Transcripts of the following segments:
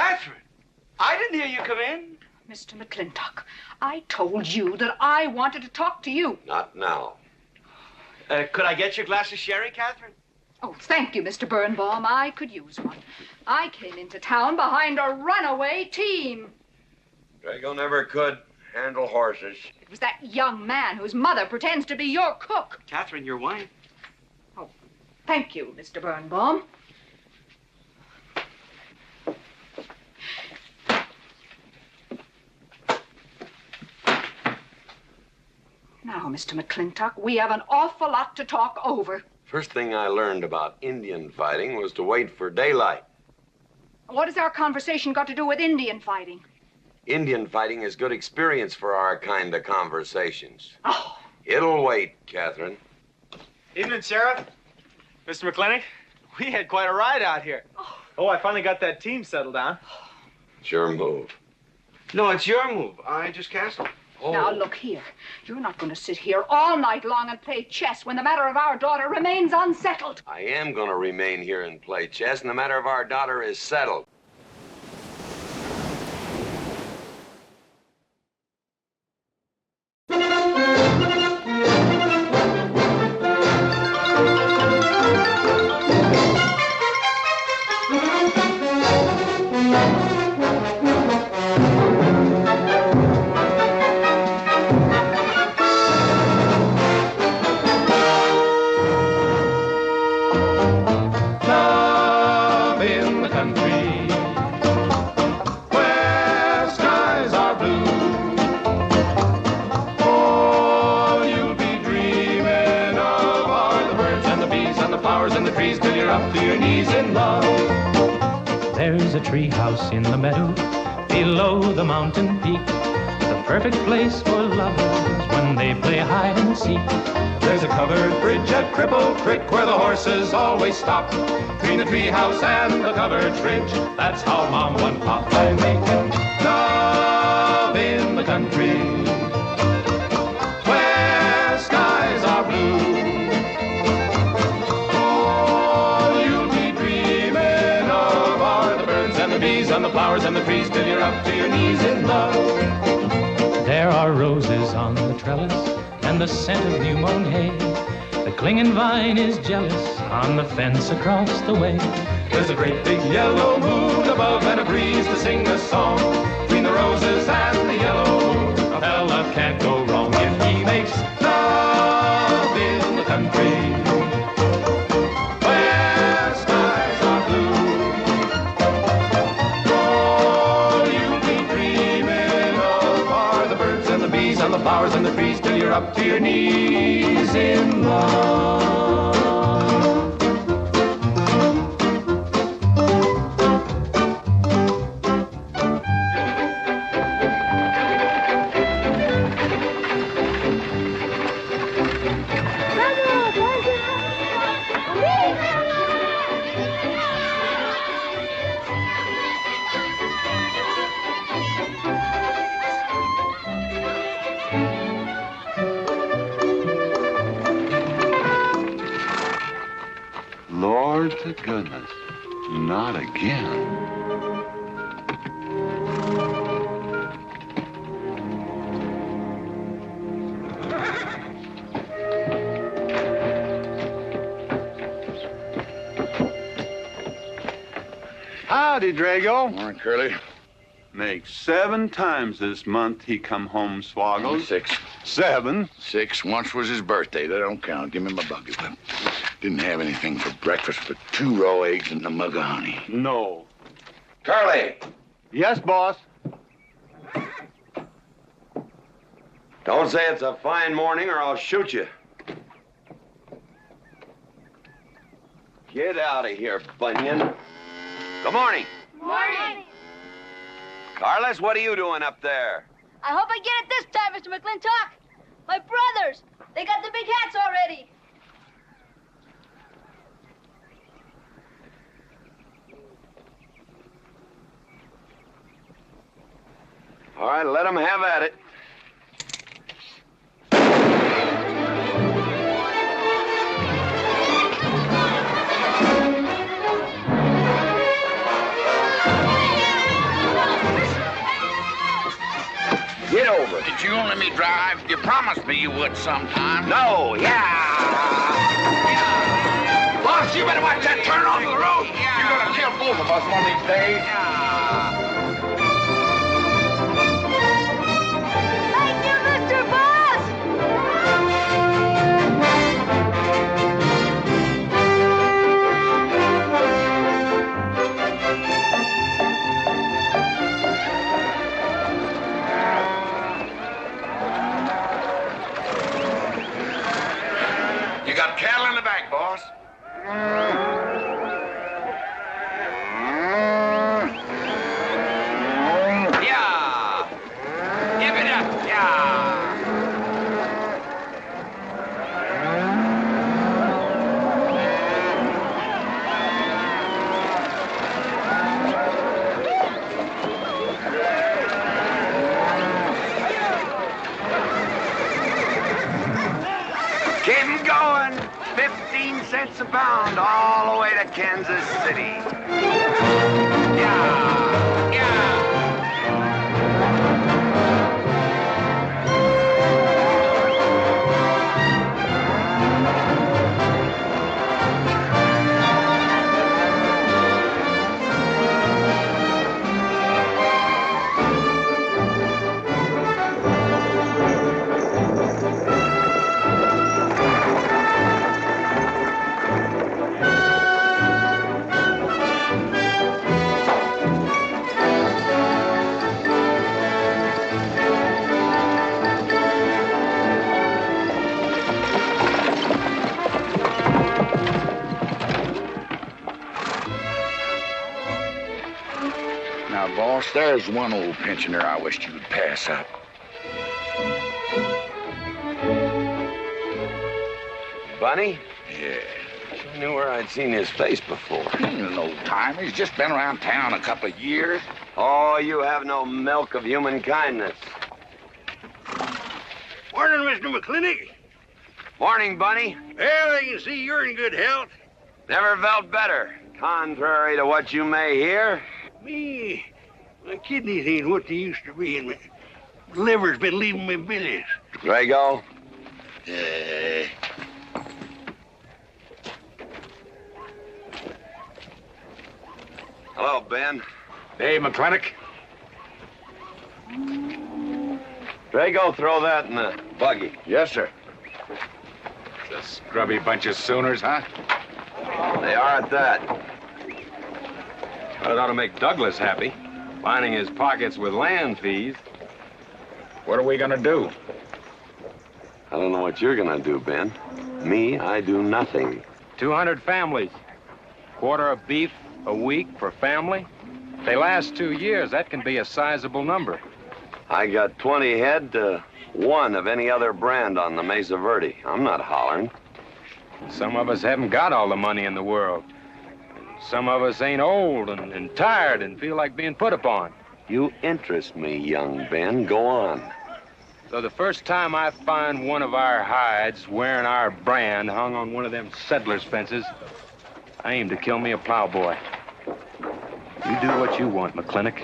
Catherine, I didn't hear you come in. Mr. McLintock, I told you that I wanted to talk to you. Not now. Could I get you a glass of sherry, Catherine? Oh, thank you, Mr. Birnbaum. I could use one. I came into town behind a runaway team. Drago never could handle horses. It was that young man whose mother pretends to be your cook. Catherine, your wine. Oh, thank you, Mr. Birnbaum. Now, Mr. McLintock, we have an awful lot to talk over. First thing I learned about Indian fighting was to wait for daylight. What has our conversation got to do with Indian fighting? Indian fighting is good experience for our kind of conversations. Oh. It'll wait, Catherine. Evening, Sheriff. Mr. McLintock, we had quite a ride out here. Oh, I finally got that team settled down. It's your move. No, it's your move. I just canceled. Oh. Now, look here. You're not going to sit here all night long and play chess when the matter of our daughter remains unsettled. I am going to remain here and play chess, and the matter of our daughter is settled. Treehouse in the meadow, below the mountain peak. The perfect place for lovers when they play hide and seek. There's a covered bridge at Cripple Creek where the horses always stop. Between the treehouse and the covered bridge, that's how Mom and Pop are making love in the country, where skies are blue. And the flowers and the trees till you're up to your knees in love. There are roses on the trellis and the scent of new mown hay. The clinging vine is jealous on the fence across the way. There's a great big yellow moon above and a breeze to sing a song. Between the roses and the yellow moon, a fella can't go wrong if he makes love in the country. And the flowers and the trees till you're up to your knees in love. Lord to goodness, not again. Howdy, Drago. Morning, Curly. Makes 7 times this month he come home swoggled. 6. 7? 6. Once was his birthday. That don't count. Give me my bucket. Didn't have anything for breakfast but 2 raw eggs and a mug of honey. No. Curly! Yes, boss? Don't say it's a fine morning or I'll shoot you. Get out of here, Bunyan. Good morning. Morning. Carlos, what are you doing up there? I hope I get it this time, Mr. McLintock. My brothers, they got the big hats already. All right, let them have at it. let me drive? You promised me you would sometime. No, yeah. Boss, you better watch that turn onto the road. You're gonna kill both of us one of these days. Thank you, Mr. Boss! You got cattle in the back, boss. Yeah. Give it up, yeah. Keep 'em going. 15 cents a pound all the way to Kansas City. Yeah. Now, boss, there's one old pensioner I wished you would pass up. Bunny? Yeah. I knew where I'd seen his face before. He's an old timer. He's just been around town a couple of years. Oh, you have no milk of human kindness. Morning, Mr. McLintock. Morning, Bunny. Well, I can see you're in good health. Never felt better. Contrary to what you may hear. Me, my kidneys ain't what they used to be, and my liver's been leaving me billies. Drago? Hello, Ben. Hey, McLintock. Drago, throw that in the buggy. Yes, sir. The scrubby bunch of Sooners, huh? They are at that. Well, it ought to make Douglas happy, lining his pockets with land fees. What are we gonna do? I don't know what you're gonna do, Ben. Me, I do nothing. 200 families. Quarter of beef a week for family. If they last 2 years, that can be a sizable number. I got 20 head to 1 of any other brand on the Mesa Verde. I'm not hollering. Some of us haven't got all the money in the world. Some of us ain't old and tired and feel like being put upon. You interest me, young Ben. Go on. So the first time I find one of our hides wearing our brand hung on one of them settlers' fences, I aim to kill me a plowboy. You do what you want, McLintock.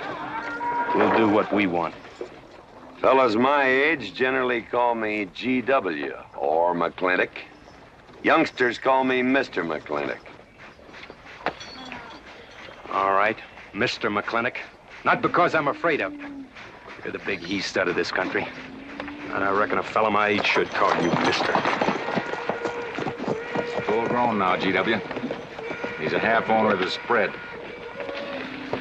We'll do what we want. Fellas my age generally call me GW or McLintock. Youngsters call me Mr. McLintock. All right, Mr. McLintock. Not because I'm afraid of you. You're the big he-stud of this country. And I reckon a fella my age should call you Mister. He's full grown now, GW. He's a half owner of the spread.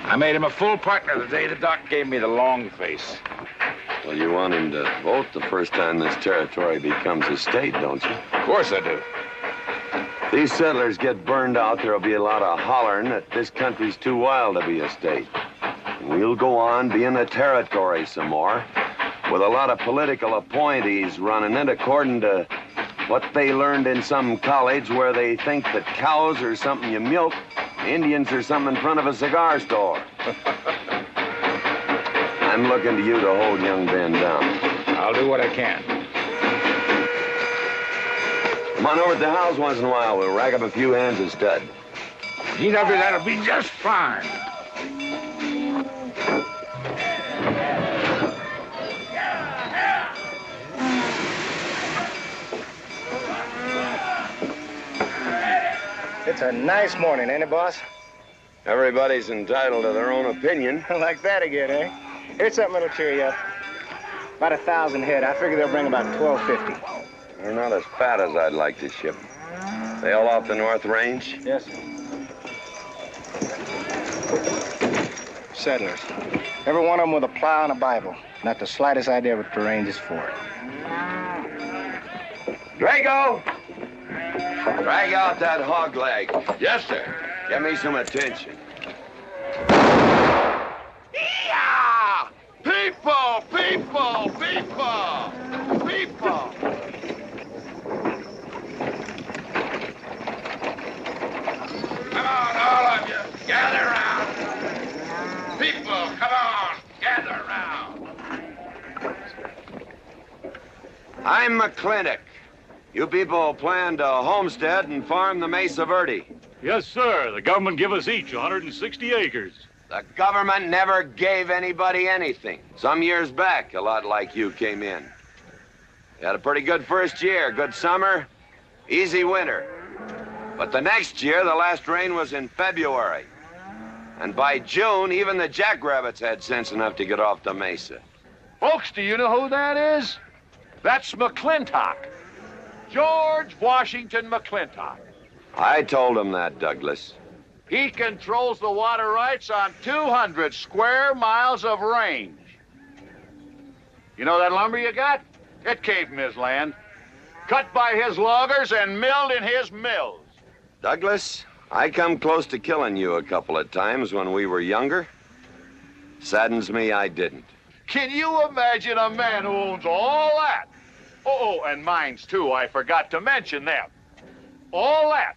I made him a full partner the day the doc gave me the long face. Well, you want him to vote the first time this territory becomes a state, don't you? Of course I do. These settlers get burned out, there'll be a lot of hollering that this country's too wild to be a state. We'll go on being a territory some more, with a lot of political appointees running it according to what they learned in some college where they think that cows are something you milk, Indians are something in front of a cigar store. I'm looking to you to hold young Ben down. I'll do what I can. Come on over to the house once in a while. We'll rack up a few hands of stud. GW, that'll be just fine. It's a nice morning, ain't it, boss? Everybody's entitled to their own opinion. Like that again, eh? Here's something that'll cheer you up. About 1,000 head. I figure they'll bring about 1,250. They're not as fat as I'd like to ship. They all off the North Range? Yes, sir. Settlers. Every one of them with a plow and a Bible. Not the slightest idea what the range is for. Drago! Drag out that hog leg. Yes, sir. Give me some attention. Yeah! People! People! People! People! Come on, all of you. Gather around. People, come on. Gather around. I'm McLintock. You people plan to homestead and farm the Mesa Verde. Yes, sir. The government give us each 160 acres. The government never gave anybody anything. Some years back, a lot like you came in. You had a pretty good first year, good summer, easy winter. But the next year, the last rain was in February. And by June, even the jackrabbits had sense enough to get off the mesa. Folks, do you know who that is? That's McLintock. George Washington McLintock. I told him that, Douglas. He controls the water rights on 200 square miles of range. You know that lumber you got? It came from his land. Cut by his loggers and milled in his mills. Douglas, I come close to killing you a couple of times when we were younger. Saddens me I didn't. Can you imagine a man who owns all that? Oh, and mines too, I forgot to mention them. All that.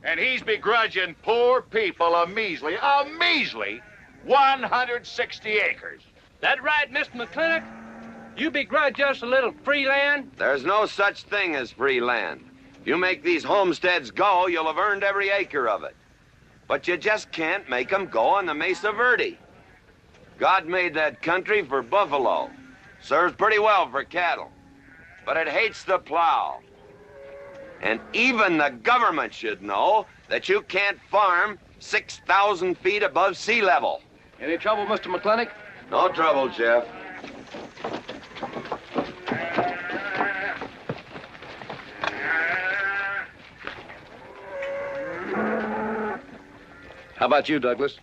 And he's begrudging poor people a measly 160 acres. That right, Mr. McLintock? You begrudge us a little free land? There's no such thing as free land. If you make these homesteads go, you'll have earned every acre of it. But you just can't make them go on the Mesa Verde. God made that country for buffalo. Serves pretty well for cattle. But it hates the plow. And even the government should know that you can't farm 6,000 feet above sea level. Any trouble, Mr. McLintock? No trouble, Jeff. How about you, Douglas?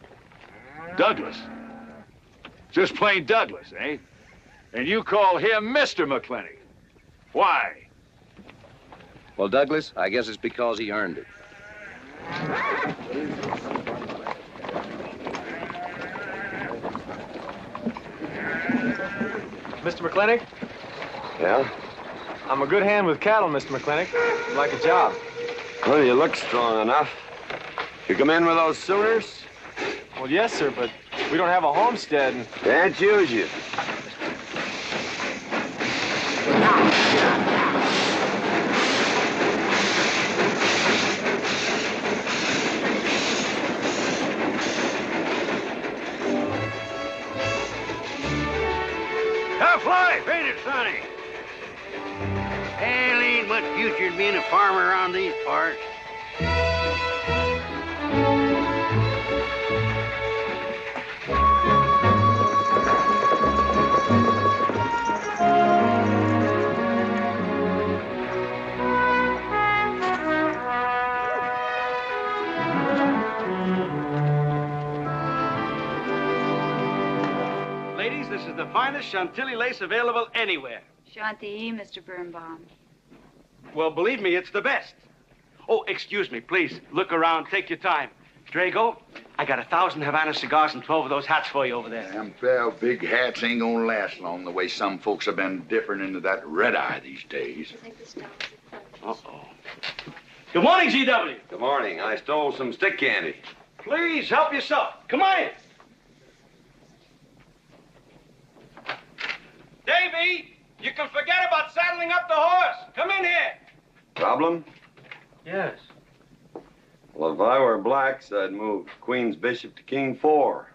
Douglas? Just plain Douglas, eh? And you call him Mr. McLintock. Why? Well, Douglas, I guess it's because he earned it. Mr. McLintock? Yeah? I'm a good hand with cattle, Mr. McLintock. I'd like a job. Well, you look strong enough. You come in with those Sooners? Well, yes, sir, but we don't have a homestead. And... Can't use you. Tough life, ain't it, Sonny? Hell, ain't much future in being a farmer around these parts. Ladies, this is the finest Chantilly lace available anywhere. Chantilly, Mr. Birnbaum. Well, believe me, it's the best. Oh, excuse me, please. Look around. Take your time. Drago, I got 1,000 Havana cigars and 12 of those hats for you over there. Them 12 big hats ain't gonna last long the way some folks have been dipping into that red eye these days. Uh-oh. Good morning, GW. Good morning. I stole some stick candy. Please, help yourself. Come on in. Davy, you can forget about saddling up the horse. Come in here. Problem? Yes. Well, if I were blacks, I'd move Queen's Bishop to King 4.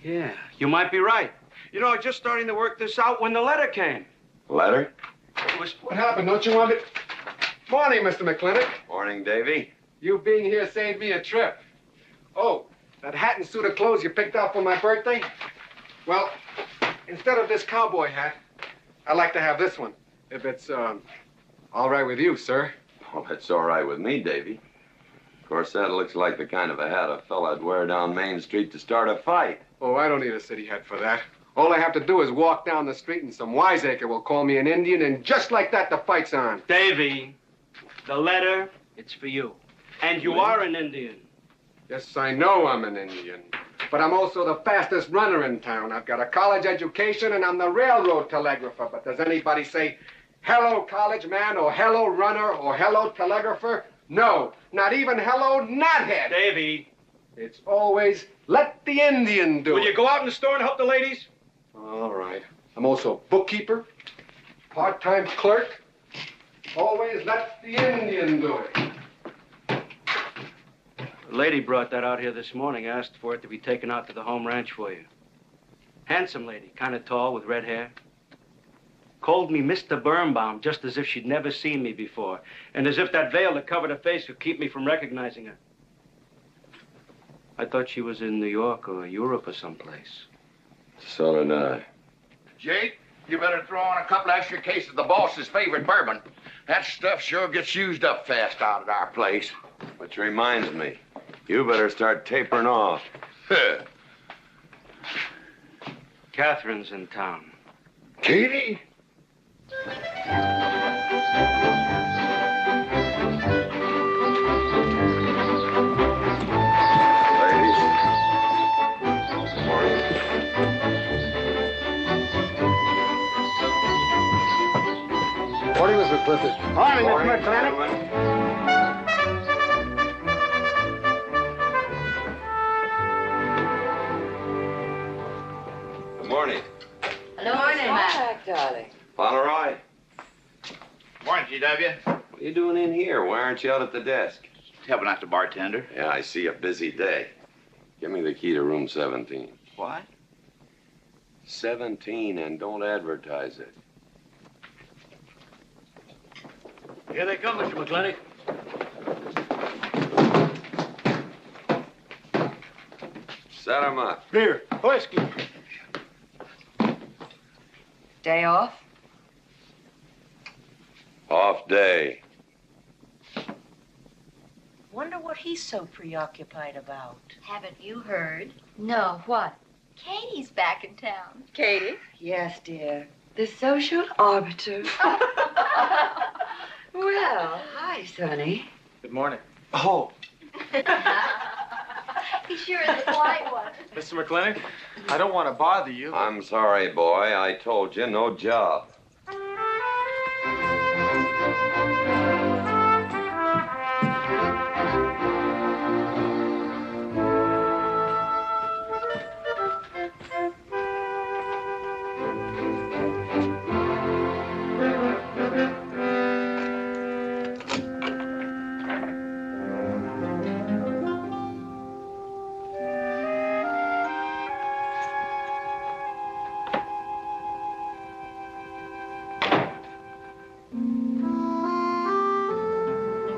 Yeah, you might be right. You know, I was just starting to work this out when the letter came. Letter? It was... What happened? Don't you want it? Morning, Mr. McLintock. Morning, Davy. You being here saved me a trip. Oh, that hat and suit of clothes you picked out for my birthday? Well, instead of this cowboy hat, I'd like to have this one. If it's, all right with you, sir. Oh, it's all right with me, Davy. Of course, that looks like the kind of a hat a fella'd wear down Main Street to start a fight. Oh, I don't need a city hat for that. All I have to do is walk down the street and some wiseacre will call me an Indian, and just like that, the fight's on. Davy, the letter, it's for you. And you are an Indian. Yes, I know I'm an Indian. But I'm also the fastest runner in town. I've got a college education, and I'm the railroad telegrapher. But does anybody say, hello, college man, or hello, runner, or hello, telegrapher? No, not even hello, knothead. Davy. It's always, let the Indian do it. Will you go out in the store and help the ladies? All right. I'm also bookkeeper, part-time clerk. Always let the Indian do it. The lady brought that out here this morning, asked for it to be taken out to the home ranch for you. Handsome lady, kind of tall with red hair. Called me Mr. Birnbaum, just as if she'd never seen me before, and as if that veil that covered her face would keep me from recognizing her. I thought she was in New York or Europe or someplace. So did I. Jake, you better throw on a couple extra cases of the boss's favorite bourbon. That stuff sure gets used up fast out at our place. Which reminds me, you better start tapering off. Catherine's in town. Katie? Morning, Mr. McLintock. Morning, Mr. McLintock. Good morning. Hello, morning, Matt. Darling. Fauntleroy. Morning, GW. What are you doing in here? Why aren't you out at the desk? Helping out the bartender. Yeah, I see a busy day. Give me the key to room 17. What? 17, and don't advertise it. Here they come, Mr. McLintock. Set 'em up. Here, whiskey. Day off? Off day. Wonder what he's so preoccupied about. Haven't you heard? No, what? Katie's back in town. Katie? Yes, dear. The social arbiter. Well, hi, Sonny. Good morning. Oh, He sure is a polite one. Mr. McLintock, I don't want to bother you. I'm sorry, boy. I told you, no job.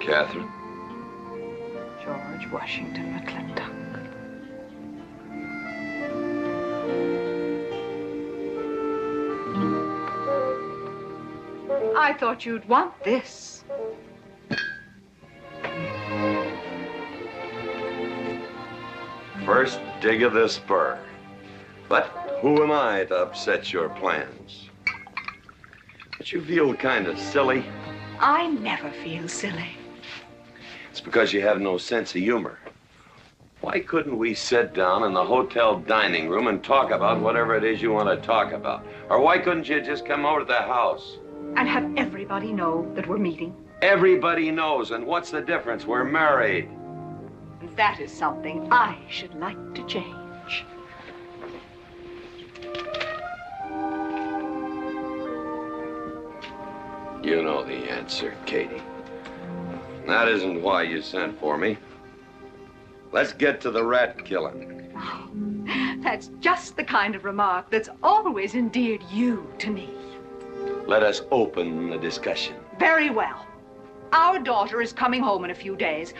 Catherine? George Washington McLintock. I thought you'd want this. First dig of the spur. But who am I to upset your plans? But you feel kind of silly. I never feel silly. It's because you have no sense of humor. Why couldn't we sit down in the hotel dining room and talk about whatever it is you want to talk about? Or why couldn't you just come over to the house? And have everybody know that we're meeting. Everybody knows, and what's the difference? We're married. And that is something I should like to change. You know the answer, Katie. That isn't why you sent for me. Let's get to the rat killing. Oh, that's just the kind of remark that's always endeared you to me. Let us open the discussion. Very well. Our daughter is coming home in a few days.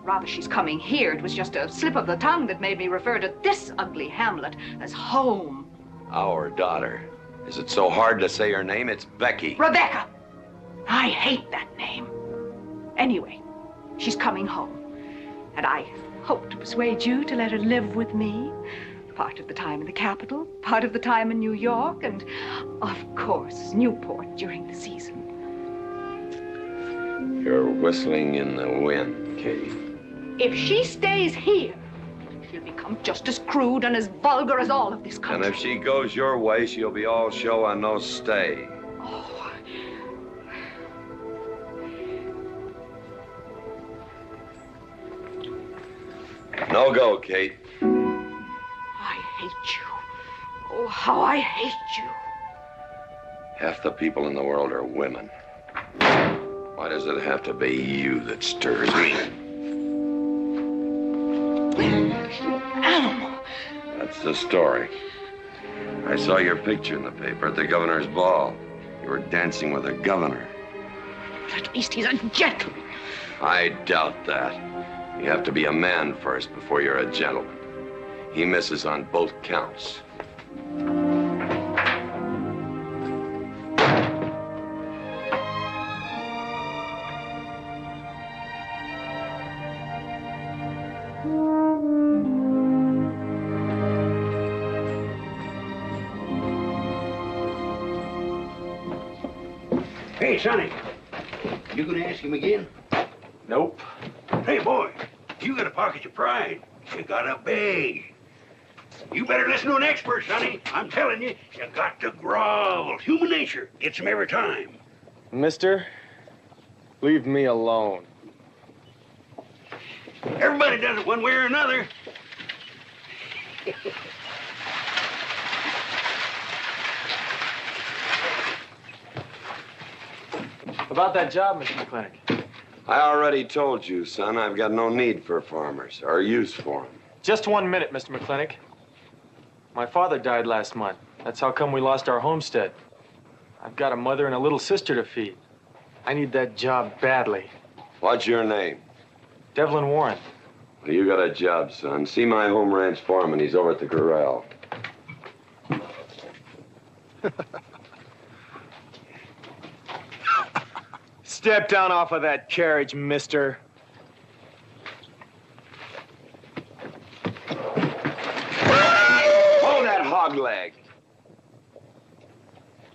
Rather, she's coming here. It was just a slip of the tongue that made me refer to this ugly hamlet as home. Our daughter. Is it so hard to say her name? It's Becky. Rebecca! I hate that name. Anyway, she's coming home. And I hope to persuade you to let her live with me. Part of the time in the capital, part of the time in New York, and, of course, Newport during the season. You're whistling in the wind, Katie. If she stays here, she'll become just as crude and as vulgar as all of this country. And if she goes your way, she'll be all show and no stay. Oh. No go, Kate. I hate you. Oh, how I hate you. Half the people in the world are women. Why does it have to be you that stirs me? Animal. That's the story. I saw your picture in the paper at the governor's ball. You were dancing with the governor. At least he's a gentleman. I doubt that. You have to be a man first before you're a gentleman. He misses on both counts. Hey, Sonny, you gonna ask him again? Nope. Hey, boy, you got a pocket of pride. You got a bag. You better listen to an expert, Sonny. I'm telling you, you got to grovel. Human nature gets him every time. Mister, leave me alone. Everybody does it one way or another. About that job, Mr. McLintock. I already told you, son, I've got no need for farmers or use for them. Just 1 minute, Mr. McLintock. My father died last month. That's how come we lost our homestead. I've got a mother and a little sister to feed. I need that job badly. What's your name? Devlin Warren. Well, you got a job, son. See my home ranch foreman. He's over at the corral. Step down off of that carriage, mister. Hold that hog leg.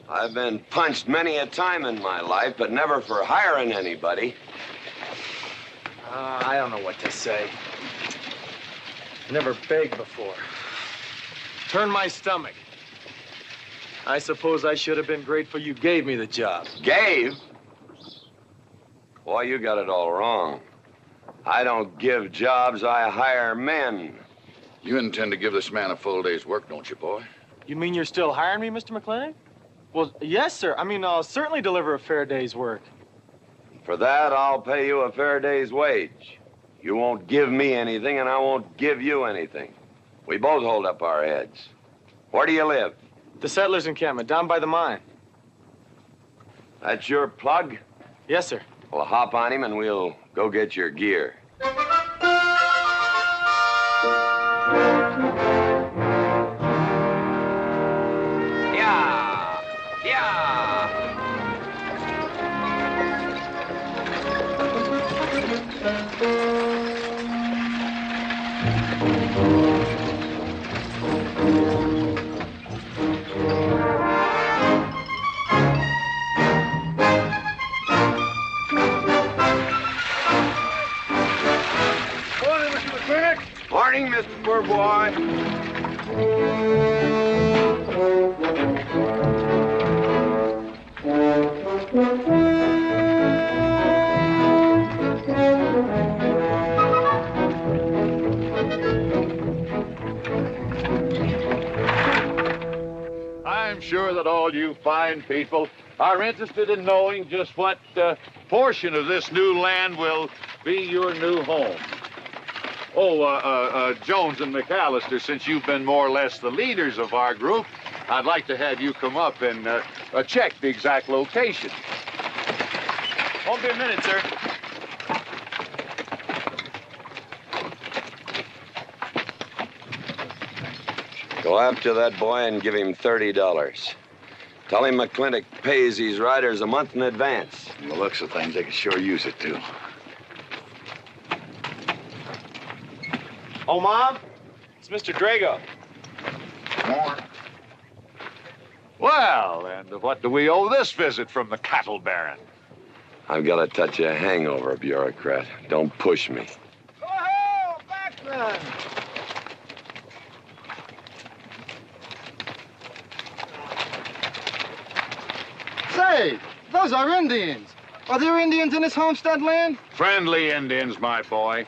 I've been punched many a time in my life, but never for hiring anybody. I don't know what to say. Never begged before. Turn my stomach. I suppose I should have been grateful you gave me the job. Gave? Boy, you got it all wrong. I don't give jobs, I hire men. You intend to give this man a full day's work, don't you, boy? You mean you're still hiring me, Mr. McLintock? Well, yes, sir. I mean, I'll certainly deliver a fair day's work. For that, I'll pay you a fair day's wage. You won't give me anything, and I won't give you anything. We both hold up our heads. Where do you live? The settlers' encampment, down by the mine. That's your plug? Yes, sir. Well, hop on him, and we'll go get your gear. Yeah! Yeah! Morning, Mr. Poor Boy. I'm sure that all you fine people are interested in knowing just what portion of this new land will be your new home. Oh, Jones and McAllister, since you've been more or less the leaders of our group, I'd like to have you come up and check the exact location. Won't be a minute, sir. Go after that boy and give him $30. Tell him McLintock pays these riders a month in advance. From the looks of things, they could sure use it, too. Oh, Mom? It's Mr. Drago. More. Well, and what do we owe this visit from the cattle baron? I've got a touch of hangover, bureaucrat. Don't push me. Oh, McLaglen! Say, those are Indians. Are there Indians in this homestead land? Friendly Indians, my boy.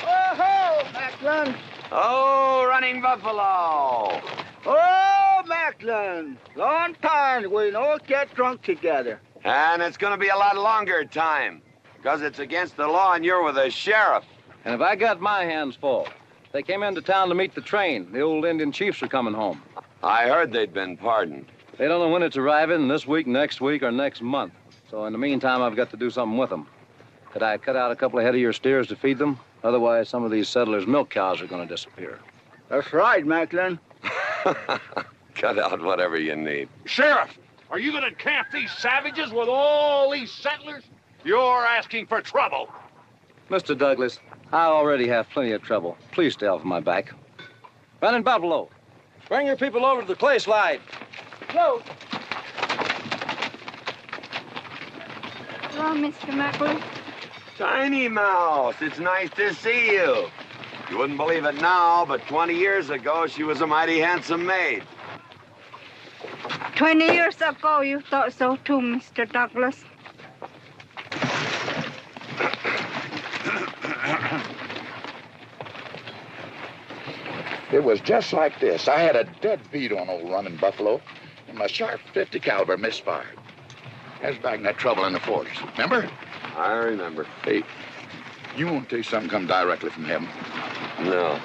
Oh, McLaglen! Oh, running buffalo! Oh, McLaglen! Long time we don't get drunk together. And it's gonna be a lot longer time, because it's against the law and you're with the sheriff. And if I got my hands full, they came into town to meet the train. The old Indian chiefs are coming home. I heard they'd been pardoned. They don't know when it's arriving, this week, next week, or next month. So in the meantime, I've got to do something with them. Could I cut out a couple of head of your steers to feed them? Otherwise, some of these settlers' milk cows are going to disappear. That's right, McLaglen. Cut out whatever you need. Sheriff, are you going to camp these savages with all these settlers? You're asking for trouble. Mr. Douglas, I already have plenty of trouble. Please stay off my back. Running Buffalo, bring your people over to the clay slide. Go. Hello, Mr. McLaglen. Tiny Mouse, it's nice to see you. You wouldn't believe it now, but 20 years ago, she was a mighty handsome maid. 20 years ago, you thought so too, Mr. Douglas. It was just like this. I had a dead beat on old running buffalo, and my sharp .50 caliber misfired. That was back in that trouble in the 40s. Remember? I remember. Hey, you want to tell you something come directly from heaven? No.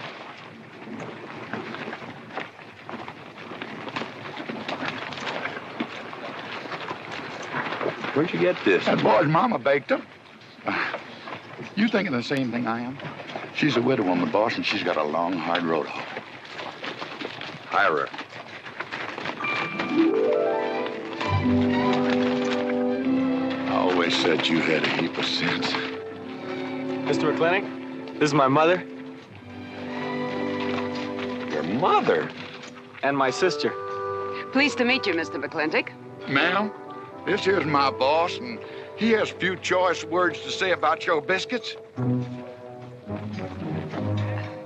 Where'd you get this? That boy's mama baked them. You thinking the same thing I am? She's a widow woman, boss, and she's got a long, hard road home. Hire her. I always said you had a heap of sense. Mr. McLintock, this is my mother. Your mother? And my sister. Pleased to meet you, Mr. McLintock. Ma'am, this here's my boss, and he has a few choice words to say about your biscuits.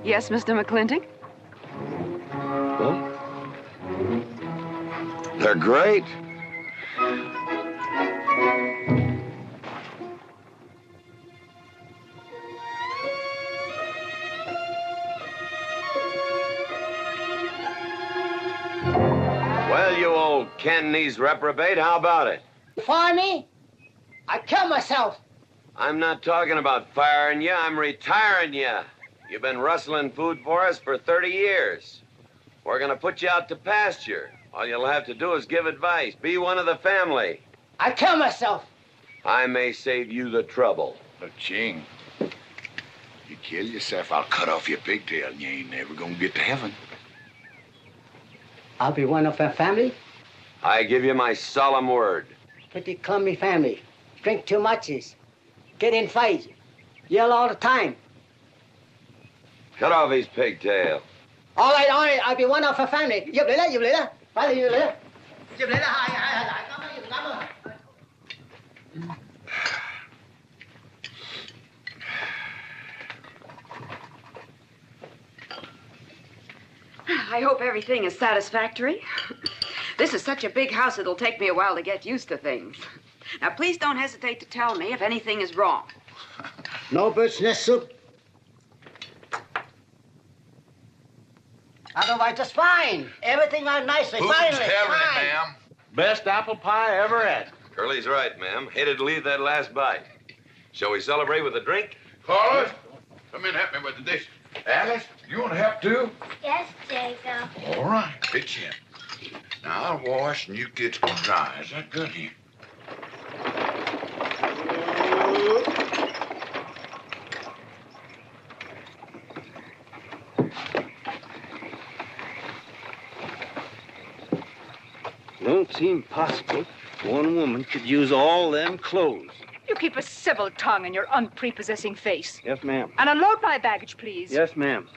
Yes, Mr. McLintock? Well, they're great. Well, you old Cantonese reprobate, how about it? Fire me? I'd kill myself. I'm not talking about firing you, I'm retiring you. You've been rustling food for us for 30 years. We're gonna put you out to pasture. All you'll have to do is give advice. Be one of the family. I'd kill myself. I may save you the trouble. But, Ching, you kill yourself, I'll cut off your pigtail, and you ain't never gonna get to heaven. I'll be one of our family. I give you my solemn word. Pretty clumsy family. Drink too much, get in fights, yell all the time. Cut off his pigtail. All right, I'll be one of our family. Giúp lấy đó. Phải là giúp lấy đó. Giúp lấy đó, hai. Cảm ơn. I hope everything is satisfactory. This is such a big house, it'll take me a while to get used to things. Now, please don't hesitate to tell me if anything is wrong. No bird's nest soup. Otherwise, just fine. Everything out nicely. Who's Finally, having it, fine. ma'am? Best apple pie I ever had. Curly's right, ma'am. Hated to leave that last bite. Shall we celebrate with a drink? Carlo, come in and help me with the dishes. Alice, you want to help too? Yes, Jacob. All right, pitch in. Now, I'll wash and you kids can dry. Is that good here? seem possible one woman could use all them clothes. You keep a civil tongue in your unprepossessing face. Yes, ma'am. And unload my baggage, please. Yes, ma'am.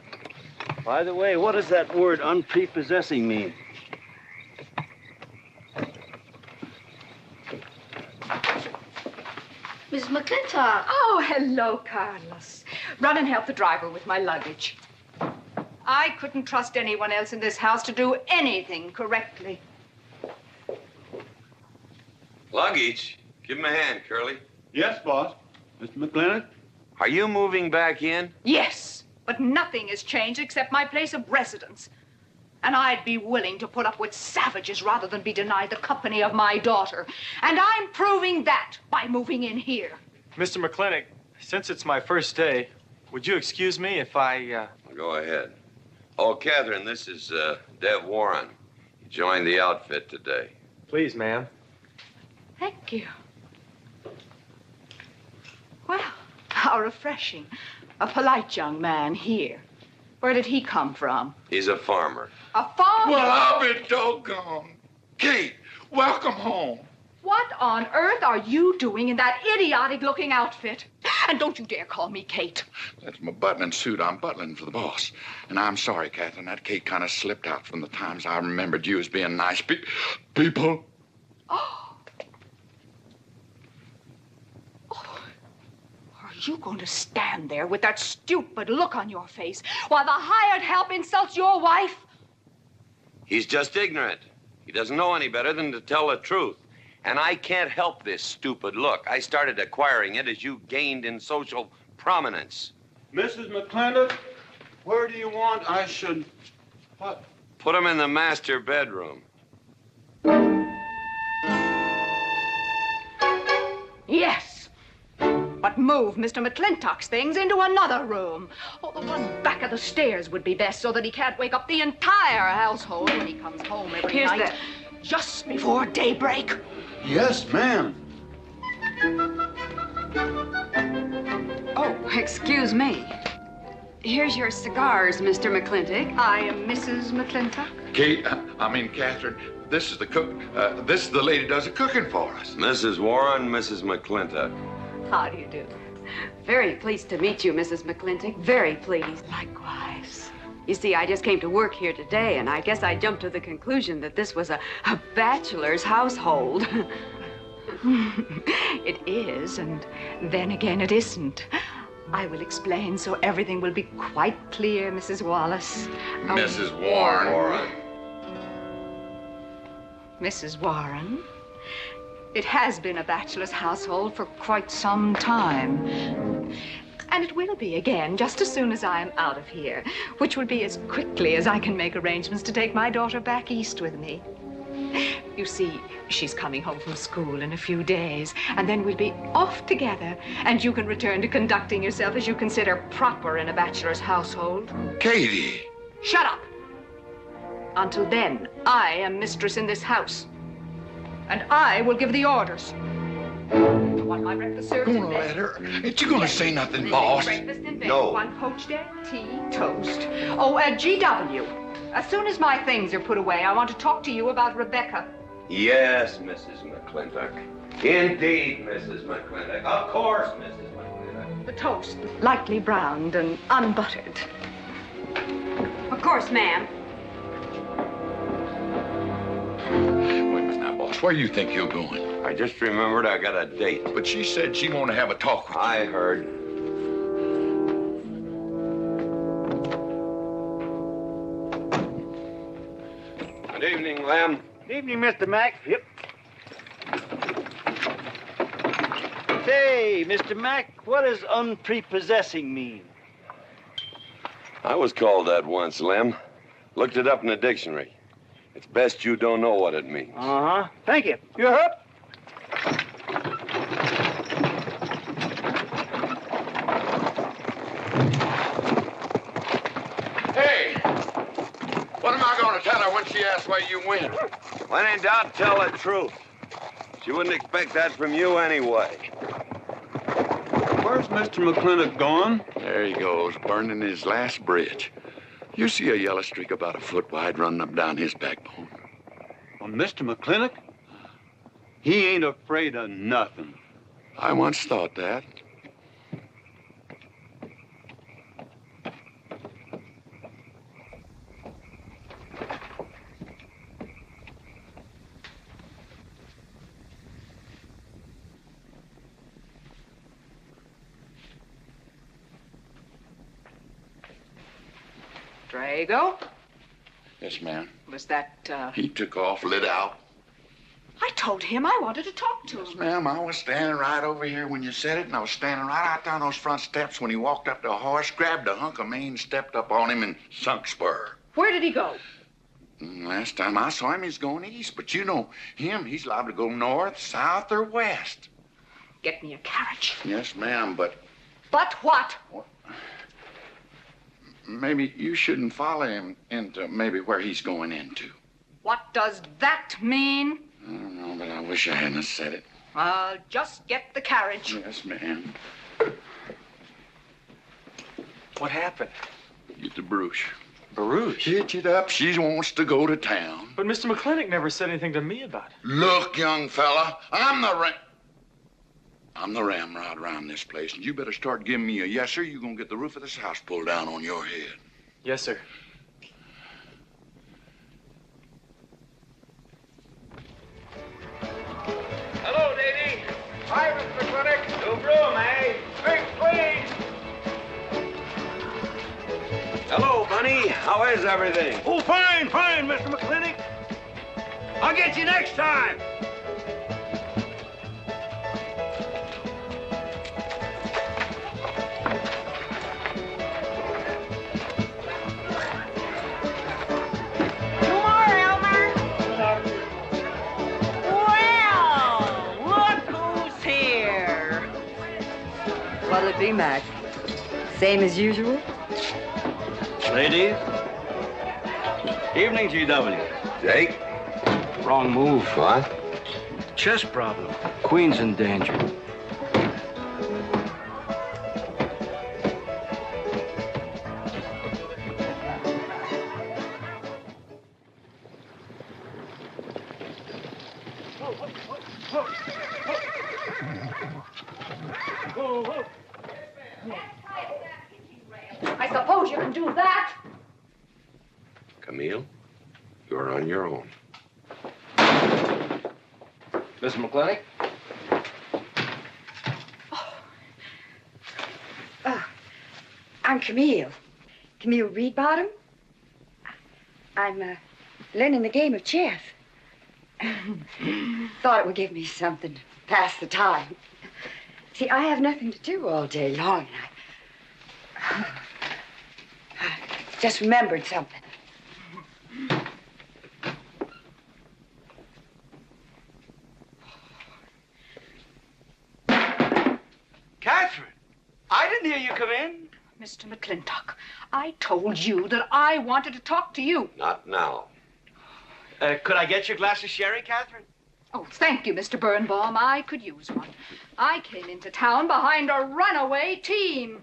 By the way, what does that word unprepossessing mean? Mrs. McLintock. Oh, hello, Carlos. Run and help the driver with my luggage. I couldn't trust anyone else in this house to do anything correctly. Luggage? Give him a hand, Curly. Yes, boss. Mr. McLintock? Are you moving back in? Yes, but nothing has changed except my place of residence. And I'd be willing to put up with savages rather than be denied the company of my daughter. And I'm proving that by moving in here. Mr. McLintock, since it's my first day, would you excuse me if I, Go ahead. Oh, Catherine, this is Dev Warren. He joined the outfit today. Please, ma'am. Thank you. Well, how refreshing. A polite young man here. Where did he come from? He's a farmer. A farmer? Well, I'll be doggone. Kate, welcome home. What on earth are you doing in that idiotic-looking outfit? And don't you dare call me Kate. That's my butling suit. I'm butling for the boss. And I'm sorry, Catherine. That Kate kind of slipped out from the times I remembered you as being nice people. Oh. Are you going to stand there with that stupid look on your face while the hired help insults your wife? He's just ignorant. He doesn't know any better than to tell the truth. And I can't help this stupid look. I started acquiring it as you gained in social prominence. Mrs. McLintock, where do you want I should... What? Put him in the master bedroom. Yes. But move Mr. McLintock's things into another room. Oh, the one back of the stairs would be best so that he can't wake up the entire household when he comes home every night. Just before daybreak. Yes, ma'am. Oh, excuse me. Here's your cigars, Mr. McLintock. I am Mrs. McLintock. Kate, Catherine, this is the cook. This is the lady does the cooking for us. Mrs. Warren, Mrs. McLintock. How do you do? Very pleased to meet you, Mrs. McLintock. Very pleased. Likewise. You see, I just came to work here today, and I guess I jumped to the conclusion that this was a bachelor's household. It is, and then again it isn't. I will explain so everything will be quite clear, Mrs. Wallace. Mrs. Warren. Mrs. Warren, it has been a bachelor's household for quite some time. And it will be again just as soon as I am out of here, which will be as quickly as I can make arrangements to take my daughter back east with me. You see, she's coming home from school in a few days, and then we'll be off together, and you can return to conducting yourself as you consider proper in a bachelor's household. Katie! Shut up! Until then, I am mistress in this house, and I will give the orders. I want my breakfast served in bed. Let her. Ain't you gonna say nothing, boss? Breakfast in bed. No. 1 poached egg, tea, toast. Oh, GW. As soon as my things are put away, I want to talk to you about Rebecca. Yes, Mrs. McLintock. Indeed, Mrs. McLintock. Of course, Mrs. McLintock. The toast, lightly browned and unbuttered. Of course, ma'am. Wait a minute now, boss. Where do you think you're going? I just remembered I got a date. But she said she wanted to have a talk with you. I heard. Good evening, Lem. Good evening, Mr. Mack. Yep. Say, Mr. Mack, what does unprepossessing mean? I was called that once, Lem. Looked it up in the dictionary. It's best you don't know what it means. Uh-huh. Thank you. You up? Hey! What am I gonna tell her when she asks where you went? When in doubt, tell the truth. She wouldn't expect that from you anyway. Where's Mr. McLintock going? There he goes, burning his last bridge. You see a yellow streak about a foot wide running up down his backbone. Well, Mr. McLintock? He ain't afraid of nothing. I once thought that. Drago? Yes, ma'am. Was that, He took off, lit out. I told him I wanted to talk to him. Yes, ma'am. I was standing right over here when you said it, and I was standing right out there on those front steps when he walked up to a horse, grabbed a hunk of mane, stepped up on him, and sunk spur. Where did he go? Last time I saw him, he's going east. But you know him, he's liable to go north, south, or west. Get me a carriage. Yes, ma'am, but But what? maybe you shouldn't follow him into maybe where he's going into. What does that mean? I don't know, but I wish I hadn't have said it. Just get the carriage. Yes, ma'am. What happened? Get the Bruce. Baruch? Hitch it up. She wants to go to town. But Mr. McLintock never said anything to me about it. Look, young fella, I'm the ramrod around this place, and you better start giving me a yes, sir. You're gonna get the roof of this house pulled down on your head. Yes, sir. Hello, lady. Hi, Mr. McLintock. New broom, eh? Drink, please. Hello, Bunny. How is everything? Oh, fine, fine, Mr. McLintock. I'll get you next time. What'll it be, Mac? Same as usual? Ladies. Evening, GW. Jake? Wrong move. What? Chest problem. Queen's in danger. I suppose you can do that. Camille, you're on your own. Mr. McLintock? I'm Camille. Camille Reedbottom. I'm learning the game of chess. Thought it would give me something to pass the time. See, I have nothing to do all day long, and I just remembered something. Catherine, I didn't hear you come in. Mr. McLintock, I told you that I wanted to talk to you. Not now. Could I get you a glass of sherry, Catherine? Oh, thank you, Mr. Birnbaum. I could use one. I came into town behind a runaway team.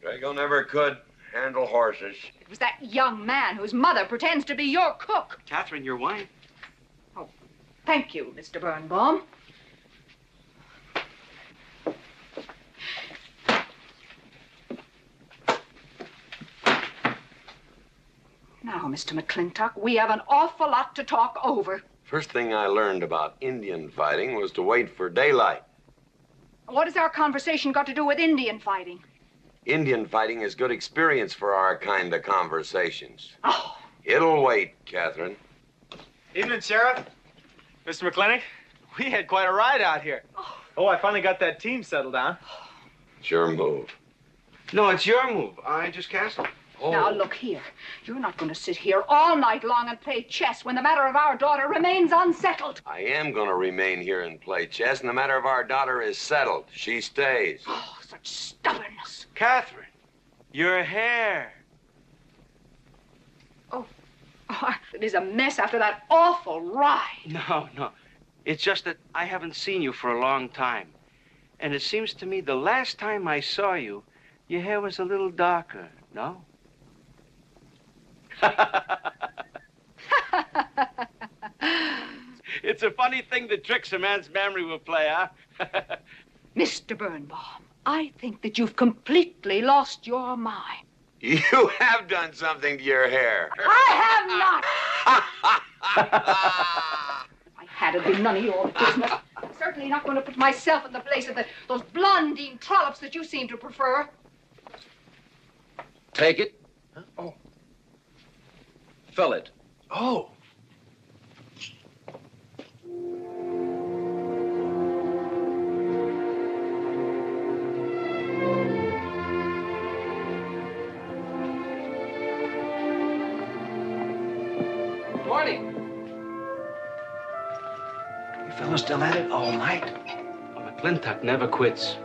Drago never could handle horses. It was that young man whose mother pretends to be your cook. Catherine, your wife. Oh, thank you, Mr. Birnbaum. Now, Mr. McLintock, we have an awful lot to talk over. First thing I learned about Indian fighting was to wait for daylight. What has our conversation got to do with Indian fighting? Indian fighting is good experience for our kind of conversations. Oh. It'll wait, Catherine. Evening, Sheriff. Mr. McLintock, we had quite a ride out here. Oh, I finally got that team settled down. It's your move. No, it's your move. I just castled. Now, look here. You're not going to sit here all night long and play chess when the matter of our daughter remains unsettled. I am going to remain here and play chess, and the matter of our daughter is settled. She stays. Oh, such stubbornness. Catherine, your hair. Oh, it is a mess after that awful ride. No. It's just that I haven't seen you for a long time. And it seems to me the last time I saw you, your hair was a little darker, no? It's a funny thing that tricks a man's memory will play, huh? Mr. Birnbaum, I think that you've completely lost your mind. You have done something to your hair. I have not. I had it been none of your business. I'm certainly not going to put myself in the place of those blondine trollops that you seem to prefer. Take it. Huh? Oh. Fill it. Oh. Good morning. You fellas still at it all night? A McLintock never quits.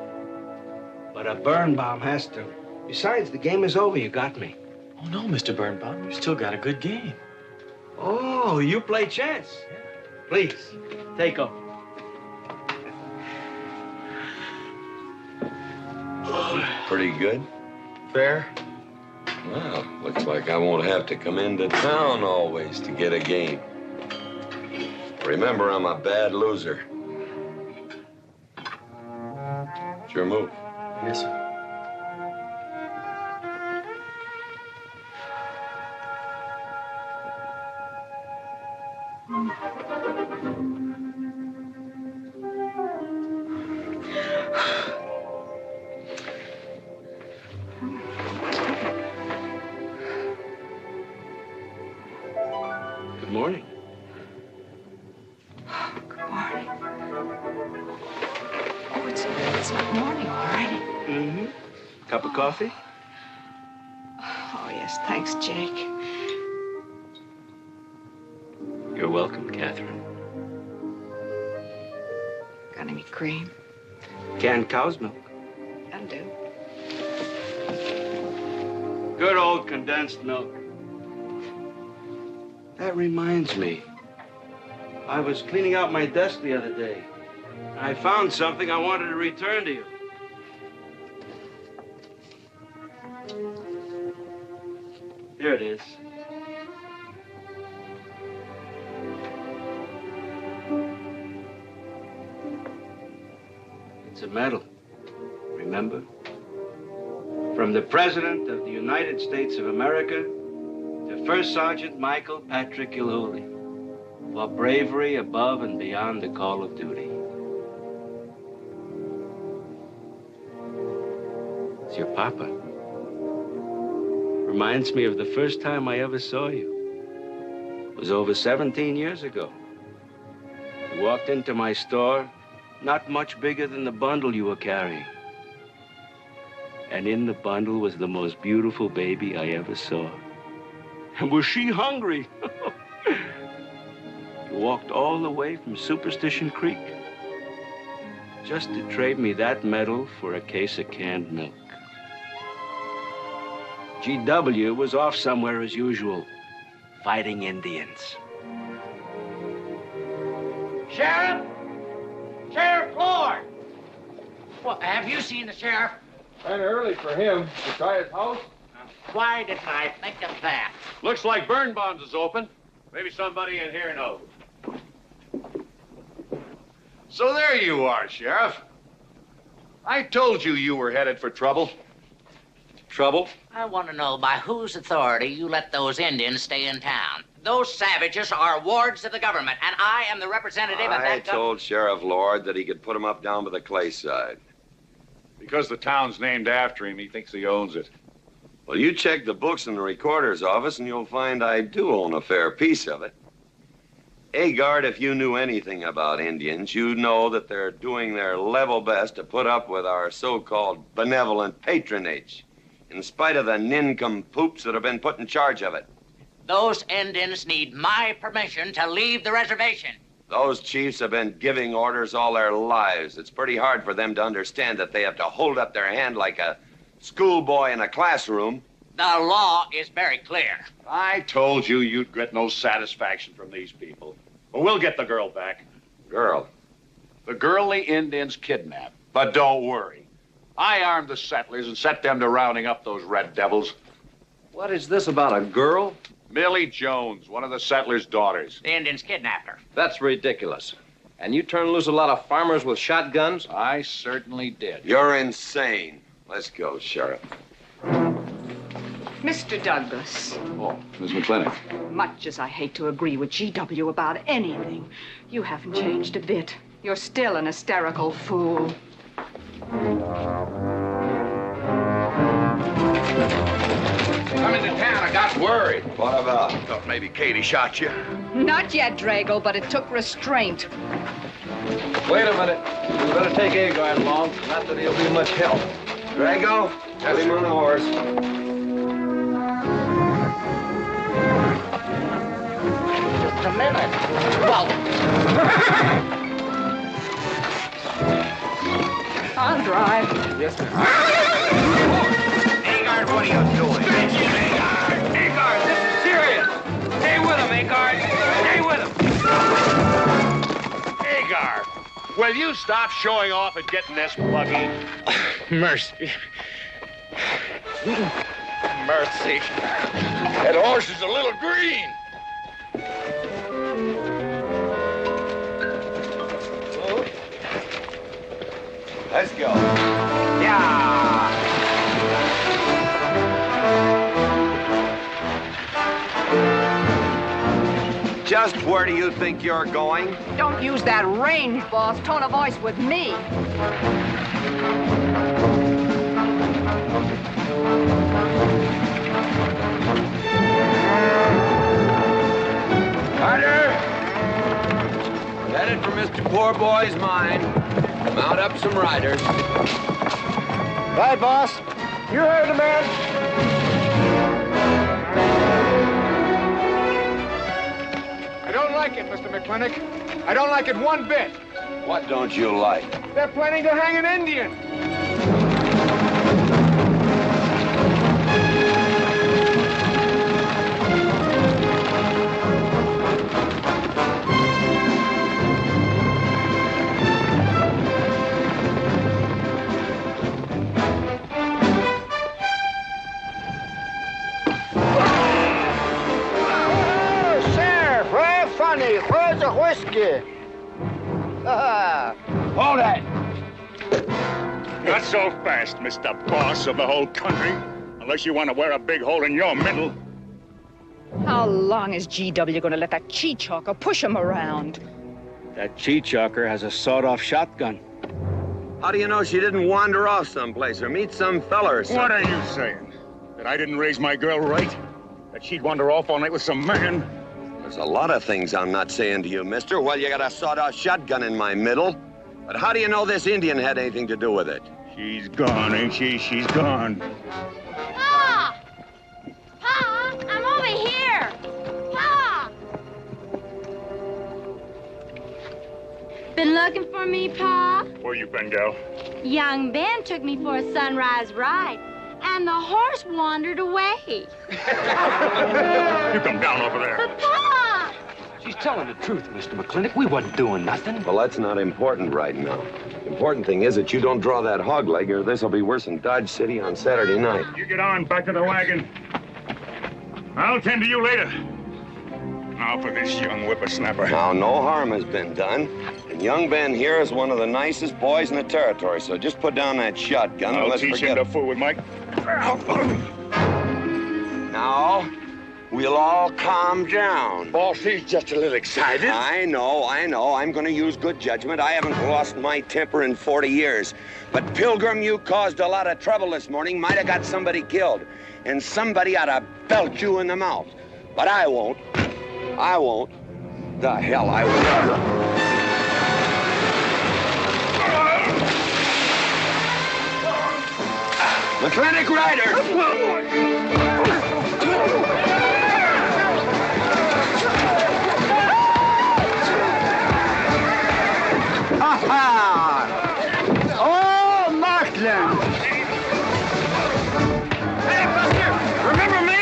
But a Birnbaum has to. Besides, the game is over. You got me. Oh, no, Mr. Birnbaum. You still got a good game. Oh, you play chance. Please, take off. Pretty good. Fair. Well, looks like I won't have to come into town always to get a game. Remember, I'm a bad loser. It's your move. Yes, sir. Good morning. Good morning. Oh, it's not morning already. Mm-hmm. Cup of coffee? Oh, yes, thanks, Jake. You're welcome, Catherine. Got any cream? Canned cow's milk. That'll do. Good old condensed milk. That reminds me. I was cleaning out my desk the other day. I found something I wanted to return to you. Here it is. It's a medal. Remember? From the President of the United States of America to First Sergeant Michael Patrick Gilhooly for bravery above and beyond the call of duty. It's your papa. Reminds me of the first time I ever saw you. It was over 17 years ago. You walked into my store, not much bigger than the bundle you were carrying. And in the bundle was the most beautiful baby I ever saw. And was she hungry? You walked all the way from Superstition Creek just to trade me that medal for a case of canned milk. GW was off somewhere as usual, fighting Indians. Sheriff! Sheriff Lord! Well, have you seen the sheriff? Kind of early for him. To try his house? Why didn't I think of that? Looks like Birnbaum's is open. Maybe somebody in here knows. So there you are, Sheriff. I told you you were headed for trouble. Trouble? I want to know by whose authority you let those Indians stay in town. Those savages are wards of the government, and I am the representative of I that told Sheriff Lord that he could put him up down by the clay side. Because the town's named after him, he thinks he owns it. Well, you check the books in the recorder's office, and you'll find I do own a fair piece of it. Agard, if you knew anything about Indians, you'd know that they're doing their level best to put up with our so-called benevolent patronage, in spite of the nincompoops that have been put in charge of it. Those Indians need my permission to leave the reservation. Those chiefs have been giving orders all their lives. It's pretty hard for them to understand that they have to hold up their hand like a schoolboy in a classroom. The law is very clear. I told you you'd get no satisfaction from these people. But we'll get the girl back. Girl? The girl the Indians kidnapped. But don't worry. I armed the settlers and set them to rounding up those red devils. What is this about a girl? Millie Jones, one of the settlers' daughters. The Indians kidnapped her. That's ridiculous. And you turn loose a lot of farmers with shotguns? I certainly did. You're insane. Let's go, Sheriff. Mr. Douglas, Oh, Miss McLintock. much as I hate to agree with GW about anything, you haven't changed a bit. You're still an hysterical fool. Come into town. I got worried. What about? Thought maybe Katie shot you. Not yet, Drago, but it took restraint. Wait a minute. We better take Agard along. Not that he'll be much help. Drago, put him on the horse. Just a minute. Well, I'll drive. Yes, ma'am. Agard, what are you doing? Agard, this is serious. Stay with him, Agard. Stay with him. Hagar, will you stop showing off and getting this buggy? Mercy. Mercy. That horse is a little green. Let's go. Yeah. Just where do you think you're going? Don't use that range, boss. Tone of voice with me. Carter! Headed for Mr. Poor Boy's mine. Mount up some riders. Right, boss. You heard the man. I don't like it, Mr. McLintock. I don't like it one bit. What don't you like? They're planning to hang an Indian. Where's the whiskey? Hold that. Not so fast, Mr. Boss of the whole country. Unless you want to wear a big hole in your middle. How long is GW going to let that cheat-chalker push him around? That cheat-chalker has a sawed-off shotgun. How do you know she didn't wander off someplace or meet some fella or something? What are you saying? That I didn't raise my girl right? That she'd wander off all night with some man? There's a lot of things I'm not saying to you, mister. Well, you got a sawed-off shotgun in my middle. But how do you know this Indian had anything to do with it? She's gone, ain't she? She's gone. Pa! Pa! I'm over here! Pa! Been looking for me, Pa? Where you been, gal? Young Ben took me for a sunrise ride, and the horse wandered away. You come down over there. But, Pa! She's telling the truth, Mr. McLintock. We wasn't doing nothing. Well, that's not important right now. The important thing is that you don't draw that hog leg, or this will be worse than Dodge City on Saturday night. You get on, back to the wagon. I'll tend to you later. Now for this young whippersnapper. Now, no harm has been done. And young Ben here is one of the nicest boys in the territory, so just put down that shotgun and I'll let's teach forget him to fool with Mike. Now, we'll all calm down. Boss, he's just a little excited. I know. I'm going to use good judgment. I haven't lost my temper in 40 years. But, Pilgrim, you caused a lot of trouble this morning. Might have got somebody killed. And somebody ought to belt you in the mouth. But I won't. I won't. The hell I will. McLintock Rider! Oh, Markland! Hey, Buster! Remember me?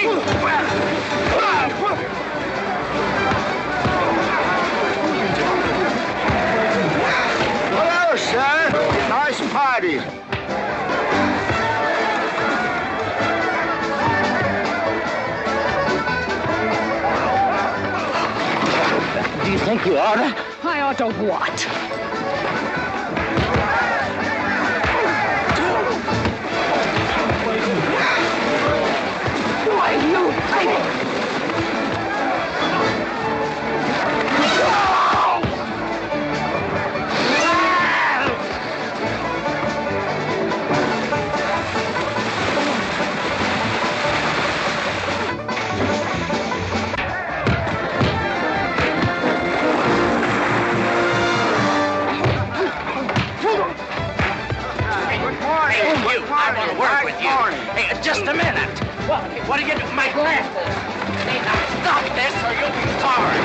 Hello, sir. Nice party. think you ought to? I ought to what? Why, you think? I want to work with you. Hey, just a minute. What are you doing? My glasses. Hey, now stop this or you'll be sorry.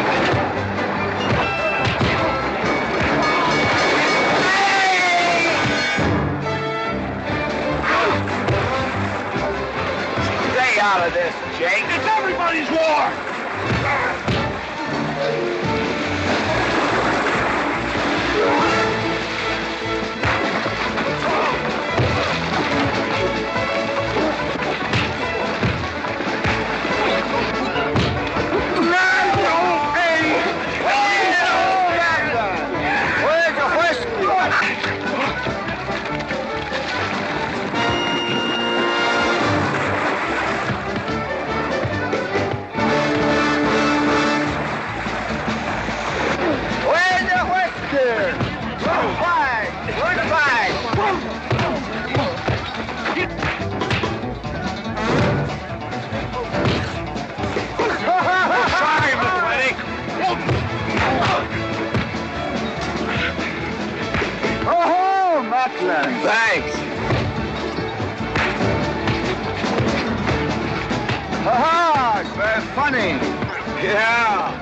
Stay out of this, Jake. It's everybody's war. Thanks. Ha-ha! It's very funny. Yeah,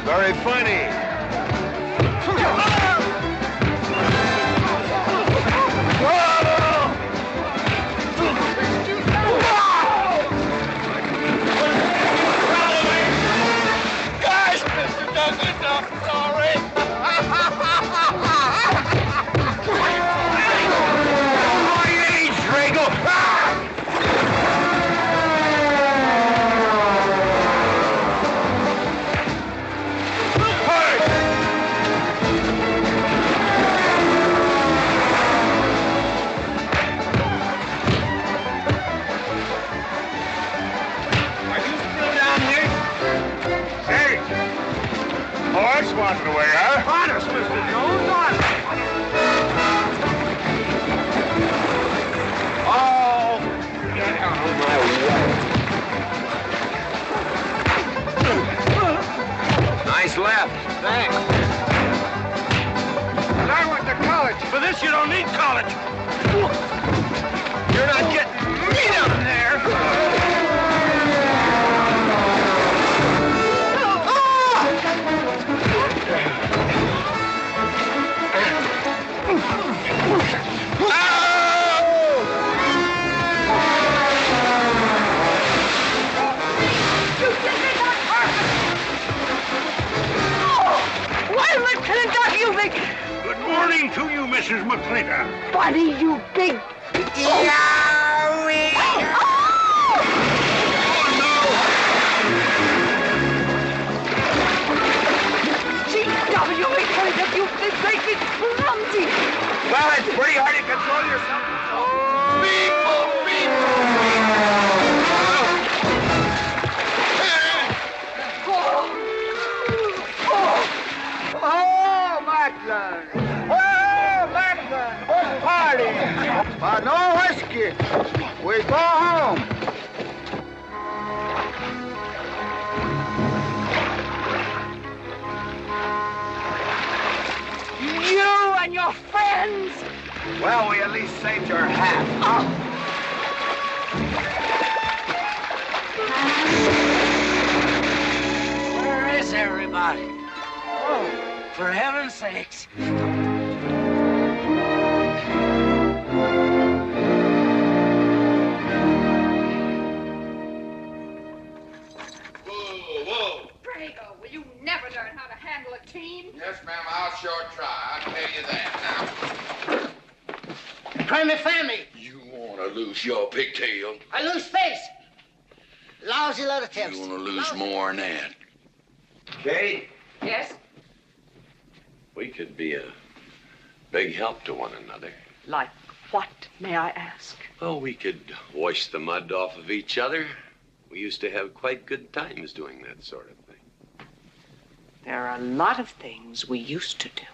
very funny. Guys, Mr. Douglas, I'm sorry. Walking away, huh? Honest, Mr. Jones, honest. Oh, get out of my way. Nice left. Thanks. And I went to college. For this, you don't need college. You're not getting me down there. Good morning to you, Mrs. McLintock. Buddy, you big... Yowie! G.W. McLintock, you big, great big clumsy! Well, it's pretty hard to control yourself. Oh, McLaglen! Oh, McLaglen! Good party! But no whiskey. We go home. You and your friends! Well, we at least saved your half. Oh. Where is everybody? Oh, for heaven's sakes. Whoa. Brago, will you never learn how to handle a team? Yes, ma'am, I'll sure try. I'll tell you that now. Try me family. You want to lose your pigtail? I lose face. Lousy lot of tips. You want to lose more than that. Kate? Yes? We could be a big help to one another. Like what, may I ask? Oh, we could wash the mud off of each other. We used to have quite good times doing that sort of thing. There are a lot of things we used to do.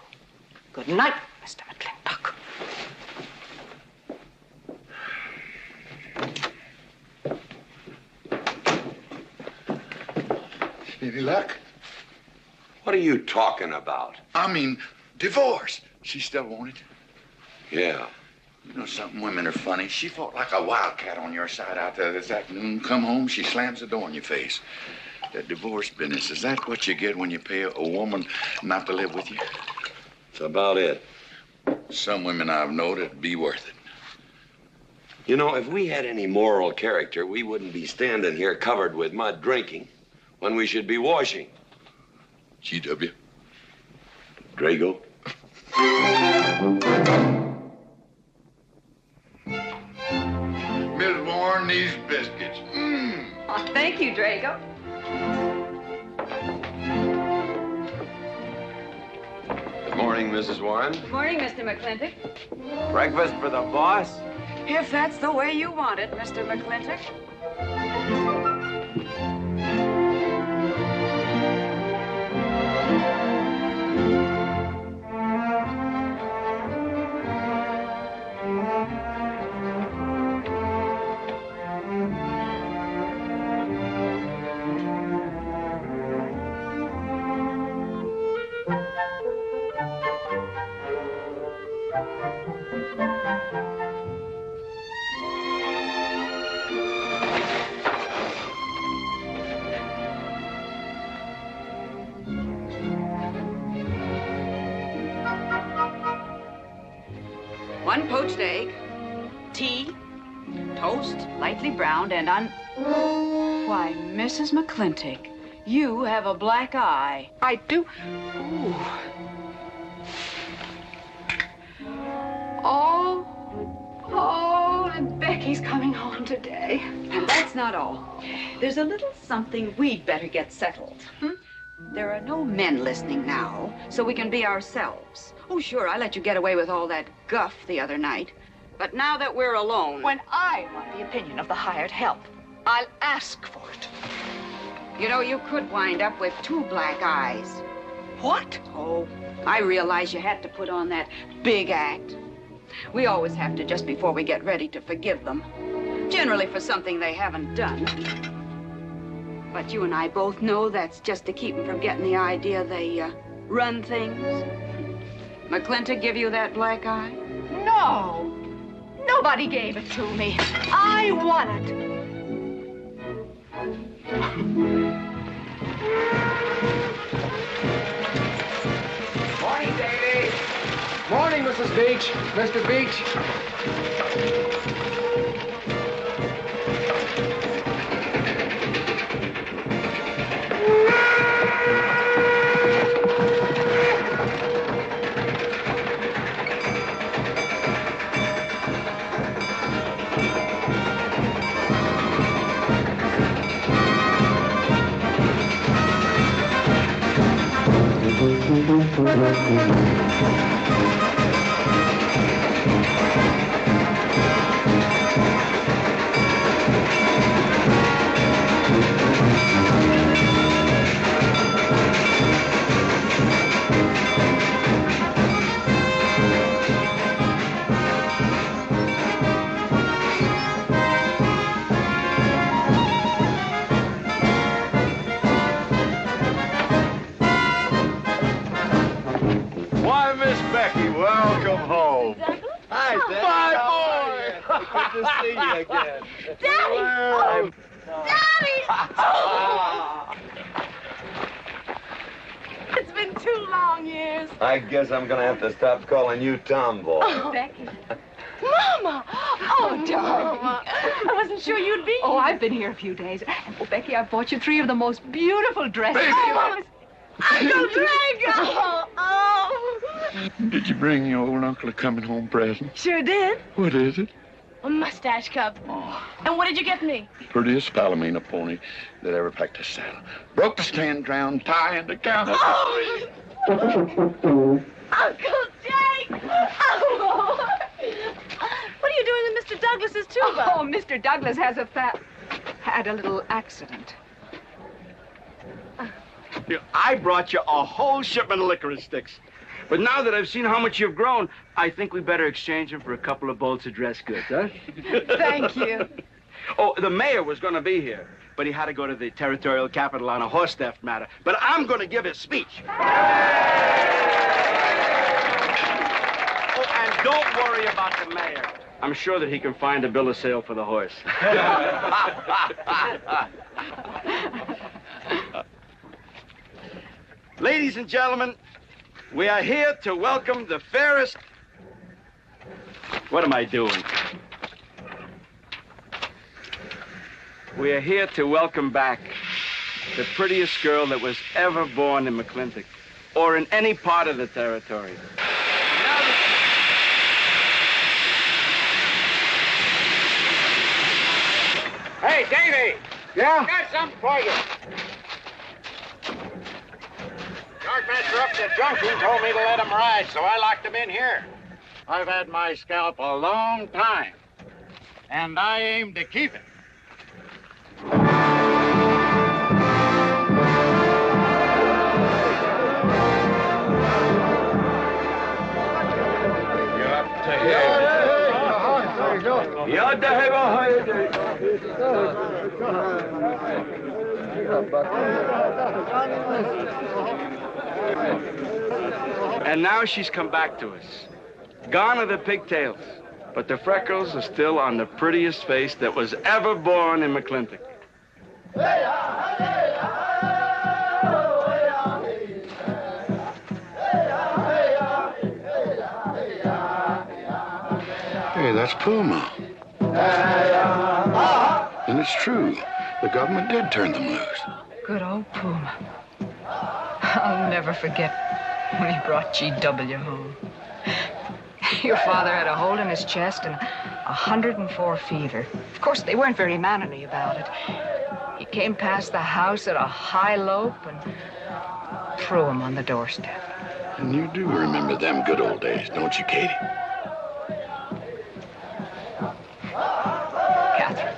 Good night, Mr. McLintock. Any luck? What are you talking about? I mean, divorce. She still wanted it. Yeah. You know something? Women are funny. She fought like a wildcat on your side out there this afternoon. Come home, she slams the door in your face. That divorce business, is that what you get when you pay a woman not to live with you? That's about it. Some women I've known it'd be worth it. You know, if we had any moral character, we wouldn't be standing here covered with mud drinking when we should be washing. GW. Drago. Miss Warren, these biscuits. Oh, thank you, Drago. Good morning, Mrs. Warren. Good morning, Mr. McLintock. Breakfast for the boss? If that's the way you want it, Mr. McLintock. One poached egg, tea, toast, lightly browned, and Why, Mrs. McLintock, you have a black eye. I do. Ooh. Oh, and Becky's coming home today. And that's not all. There's a little something we'd better get settled. There are no men listening now, so we can be ourselves. Oh, sure, I let you get away with all that guff the other night. But now that we're alone... When I want the opinion of the hired help, I'll ask for it. You know, you could wind up with 2 black eyes. What? Oh, I realize you had to put on that big act. We always have to just before we get ready to forgive them. Generally for something they haven't done. But you and I both know that's just to keep them from getting the idea they run things. McLintock give you that black eye? No. Nobody gave it to me. I won it. Morning, Davy. Morning, Mrs. Beach. Mr. Beach. Why, Miss Becky, welcome home. Hi, Dad. My boy! Good to see you again. Daddy! Well, Daddy! It's been 2 long years. I guess I'm gonna have to stop calling you Tomboy. Becky. Mama! Oh, darling. I wasn't sure you'd be here. Oh, I've been here a few days. And, oh, Becky, I bought you 3 of the most beautiful dresses. Uncle Drago! Oh! did you bring your old uncle a coming home present? Sure did. What is it? A mustache cup. Oh, And what did you get me? prettiest Palomino pony that ever packed a saddle. Broke the stand, drowned, tie, and the counter. Oh! Uncle Jake! Oh. What are you doing in Mr. Douglas's tuba? Oh, Mr. Douglas has had a little accident. I brought you a whole shipment of licorice sticks. But now that I've seen how much you've grown, I think we better exchange them for a couple of bolts of dress goods, huh? Thank you. Oh, the mayor was going to be here, but he had to go to the territorial capital on a horse theft matter. But I'm going to give his speech. Oh, and don't worry about the mayor. I'm sure that he can find a bill of sale for the horse. Ladies and gentlemen, we are here to welcome the fairest... What am I doing? We are here to welcome back the prettiest girl that was ever born in McLintock, or in any part of the territory. Hey, Davey! Yeah? I got something for you. Yardmaster up at the junction told me to let him ride, so I locked him in here. I've had my scalp a long time, and I aim to keep it. And now she's come back to us. Gone are the pigtails, but the freckles are still on the prettiest face that was ever born in McLintock. Hey, that's Puma. And it's true. The government did turn them loose. Good old Puma. I'll never forget when he brought GW home. Your father had a hole in his chest and 104 fever. Of course, they weren't very mannerly about it. He came past the house at a high lope and threw him on the doorstep. And you do remember them good old days, don't you, Katie? Catherine.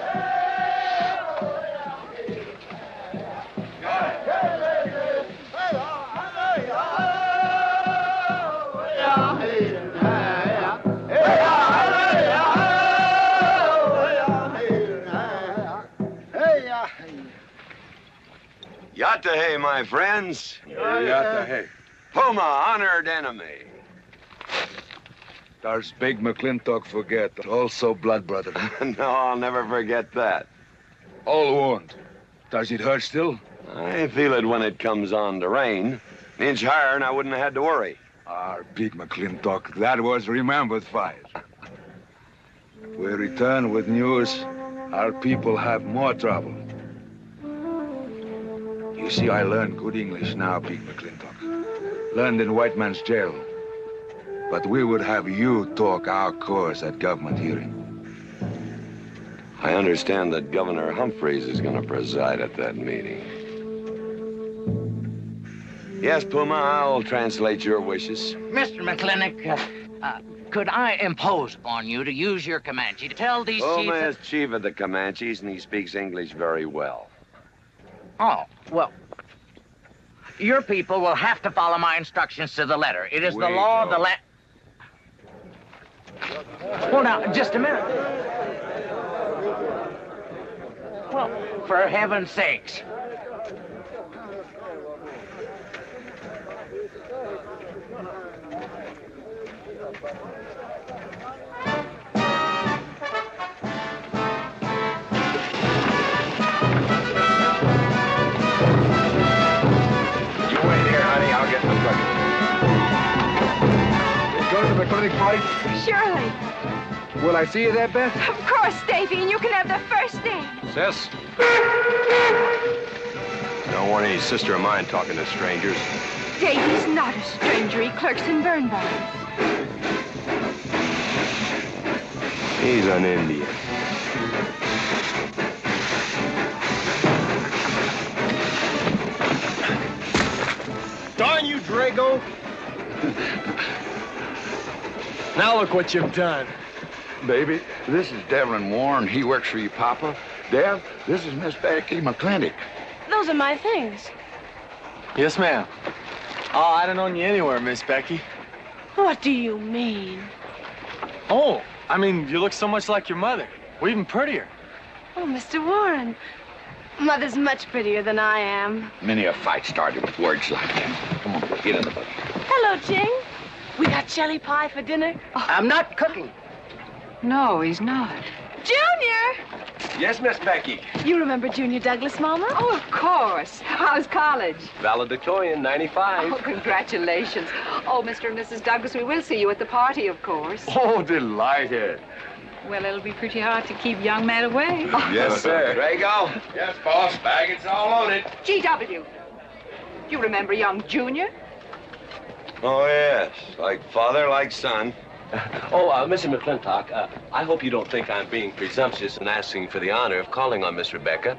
Yatta-hey, my friends. Yatta-hey. Puma, honored enemy. Does big McLintock forget? Also blood brother. No, I'll never forget that. All wound. Does it hurt still? I feel it when it comes on to rain. An inch higher and I wouldn't have had to worry. Our big McLintock, that was remembered fire. We return with news. Our people have more trouble. You see, I learned good English now, big McLintock. Learned in white man's jail. But we would have you talk our cause at government hearing. I understand that Governor Humphreys is going to preside at that meeting. Yes, Puma, I'll translate your wishes. Mr. McLintock, could I impose upon you to use your Comanche to tell these chiefs... Puma is chief of the Comanches, and he speaks English very well. Oh, well, your people will have to follow my instructions to the letter. It is the law of the land... Well, now, just a minute. Well, for heaven's sakes. McLintock party? Surely. Will I see you there, Beth? Of course, Davy, and you can have the first name. Sis? Don't want any sister of mine talking to strangers. Davy's not a stranger. He clerks in burn barns. He's an Indian. Darn you, Drake. Drago. Now look what you've done. Baby, this is Devlin Warren. He works for your papa. Dev, this is Miss Becky McLintock. Those are my things. Yes, ma'am. Oh, I don't own you anywhere, Miss Becky. What do you mean? Oh, I mean, you look so much like your mother. Or even prettier. Oh, Mr. Warren. Mother's much prettier tany I am. Many a fight started with words like that. Come on, get in the boat. Hello, Ching. We got jelly pie for dinner. Oh. I'm not cooking. No, he's not. Junior! Yes, Miss Becky. You remember Junior Douglas, Mama? Oh, of course. How's college? Valedictorian, 95. Oh, congratulations. Oh, Mr. and Mrs. Douglas, we will see you at the party, of course. Oh, delighted. Well, it'll be pretty hard to keep young men away. Yes, sir. Drago? Yes, boss. Baggage all loaded. G.W. You remember young Junior? Oh, yes. Like father, like son. Mr. McLintock, I hope you don't think I'm being presumptuous in asking for the honor of calling on Miss Rebecca.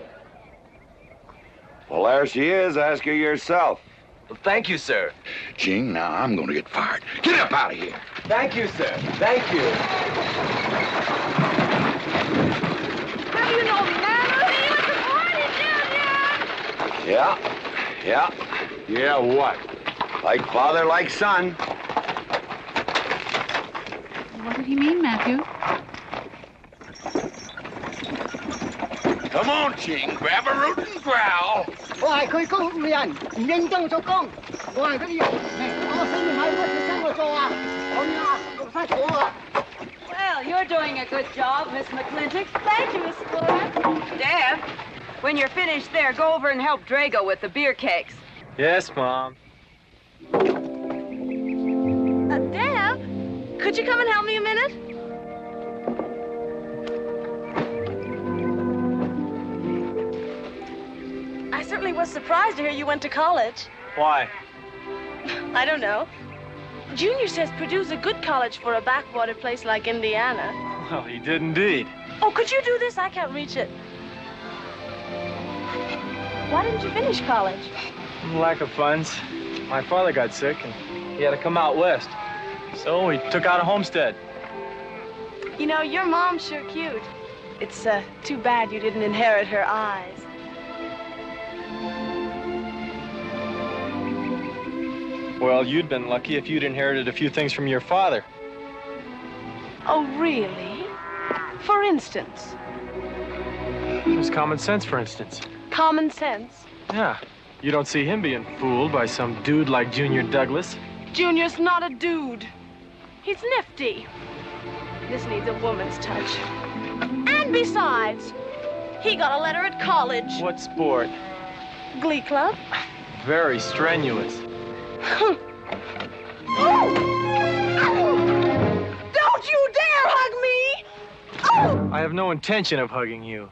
Well, there she is. Ask her yourself. Well, thank you, sir. Ching, now I'm going to get fired. Get up out of here. Thank you, sir. Thank you. Have you no manners? See you at the party, Junior! Yeah. Yeah, what? Like father, like son. What did he mean, Matthew? Come on, Ching. Grab a root and growl. 我係佢工人，認真做工。我係嗰啲人，我想要買乜嘢生活做啊？我呀，做晒咗啊！ Well, you're doing a good job, Miss McLintock. Thank you, Miss Flora. Deb, when you're finished there, go over and help Drago with the beer cakes. Yes, Mom. Deb, could you come and help me a minute? I certainly was surprised to hear you went to college. Why? I don't know. Junior says Purdue's a good college for a backwater place like Indiana. Well, he did indeed. Oh, could you do this? I can't reach it. Why didn't you finish college? Lack of funds. My father got sick, and he had to come out west. So he took out a homestead. You know, your mom's sure cute. It's too bad you didn't inherit her eyes. Well, you'd been lucky if you'd inherited a few things from your father. Oh, really? For instance? It was common sense, for instance. Common sense? Yeah. You don't see him being fooled by some dude like Junior Douglas. Junior's not a dude. He's nifty. This needs a woman's touch. And besides, he got a letter at college. What sport? Glee club. Very strenuous. Don't you dare hug me! I have no intention of hugging you.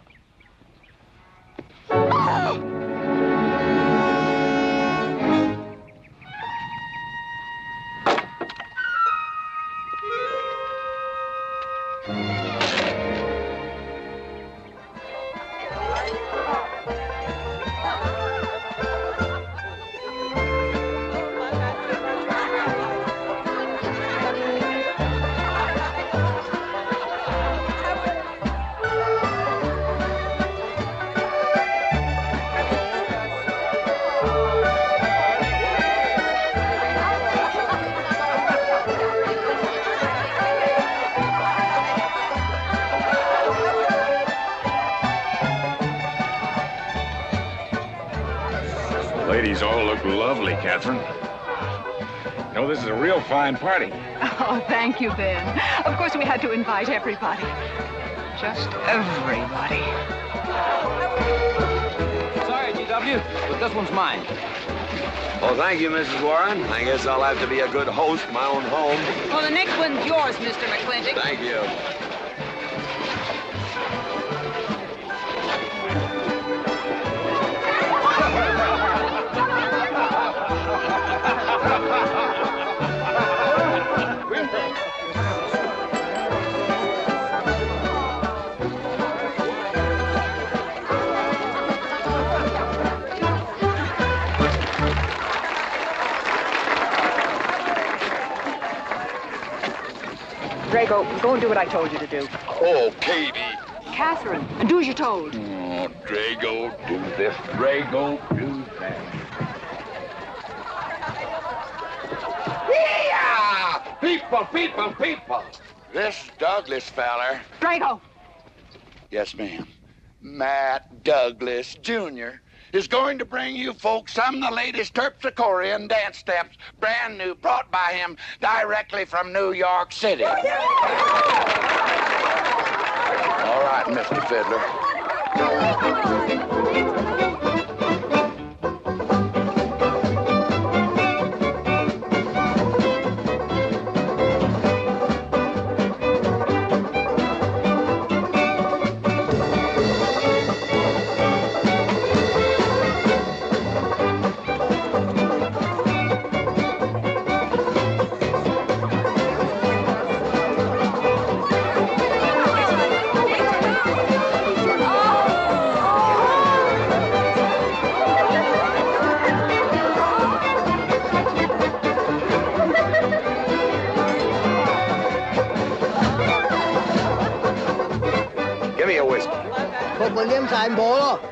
Ladies all look lovely, Catherine. You know, this is a real fine party. Oh, thank you, Ben. Of course, we had to invite everybody. Just everybody. Sorry, G.W., but this one's mine. Well, thank you, Mrs. Warren. I guess I'll have to be a good host in my own home. Well, the next one's yours, Mr. McLintock. Thank you. Go and do what I told you to do. Oh, Katie. Catherine, and do as you're told. Oh, Drago, do this. Drago, do that. Yeah! People! This Douglas feller. Drago! Yes, ma'am. Matt Douglas, Jr. is going to bring you folks some of the latest terpsichorean dance steps, brand new, brought by him directly from New York City. All right, Mr. Fiddler.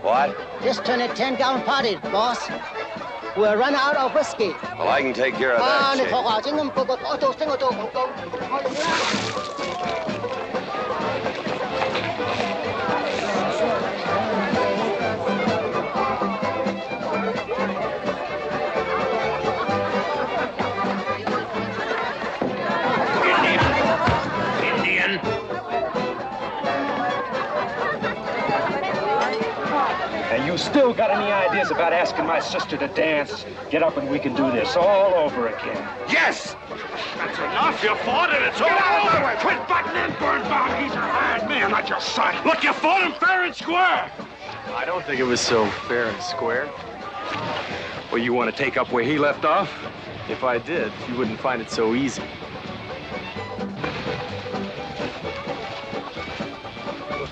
What? Just turn a 10-gallon party, boss. We'll run out of whiskey. Well, I can take care of that, Chick. Indian. And you still got any ideas about asking my sister to dance? Get up and we can do this all over again. Yes! That's enough. You fought it. It's all over. Quit butting in, Birnbaum. He's a hired man, not your son. Look, you fought him fair and square. I don't think it was so fair and square. Well, you want to take up where he left off? If I did, you wouldn't find it so easy.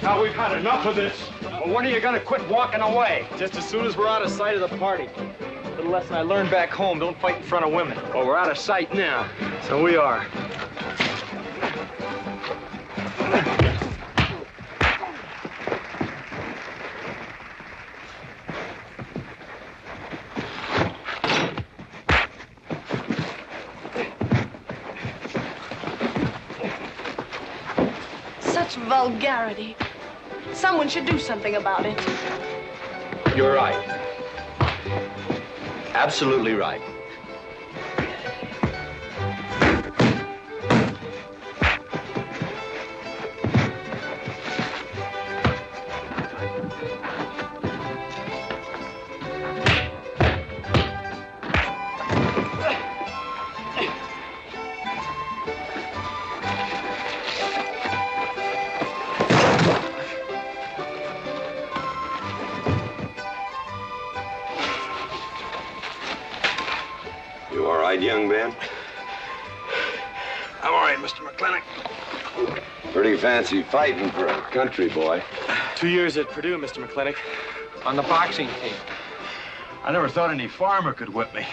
Now we've had enough of this. Well, when are you gonna quit walking away? Just as soon as we're out of sight of the party. A little lesson I learned back home, don't fight in front of women. Well, we're out of sight now. So we are. Such vulgarity. Someone should do something about it. You're right. Absolutely right. Young man? I'm all right, Mr. McLintock. Pretty fancy fighting for a country boy. 2 years at Purdue, Mr. McLintock, on the boxing team. I never thought any farmer could whip me.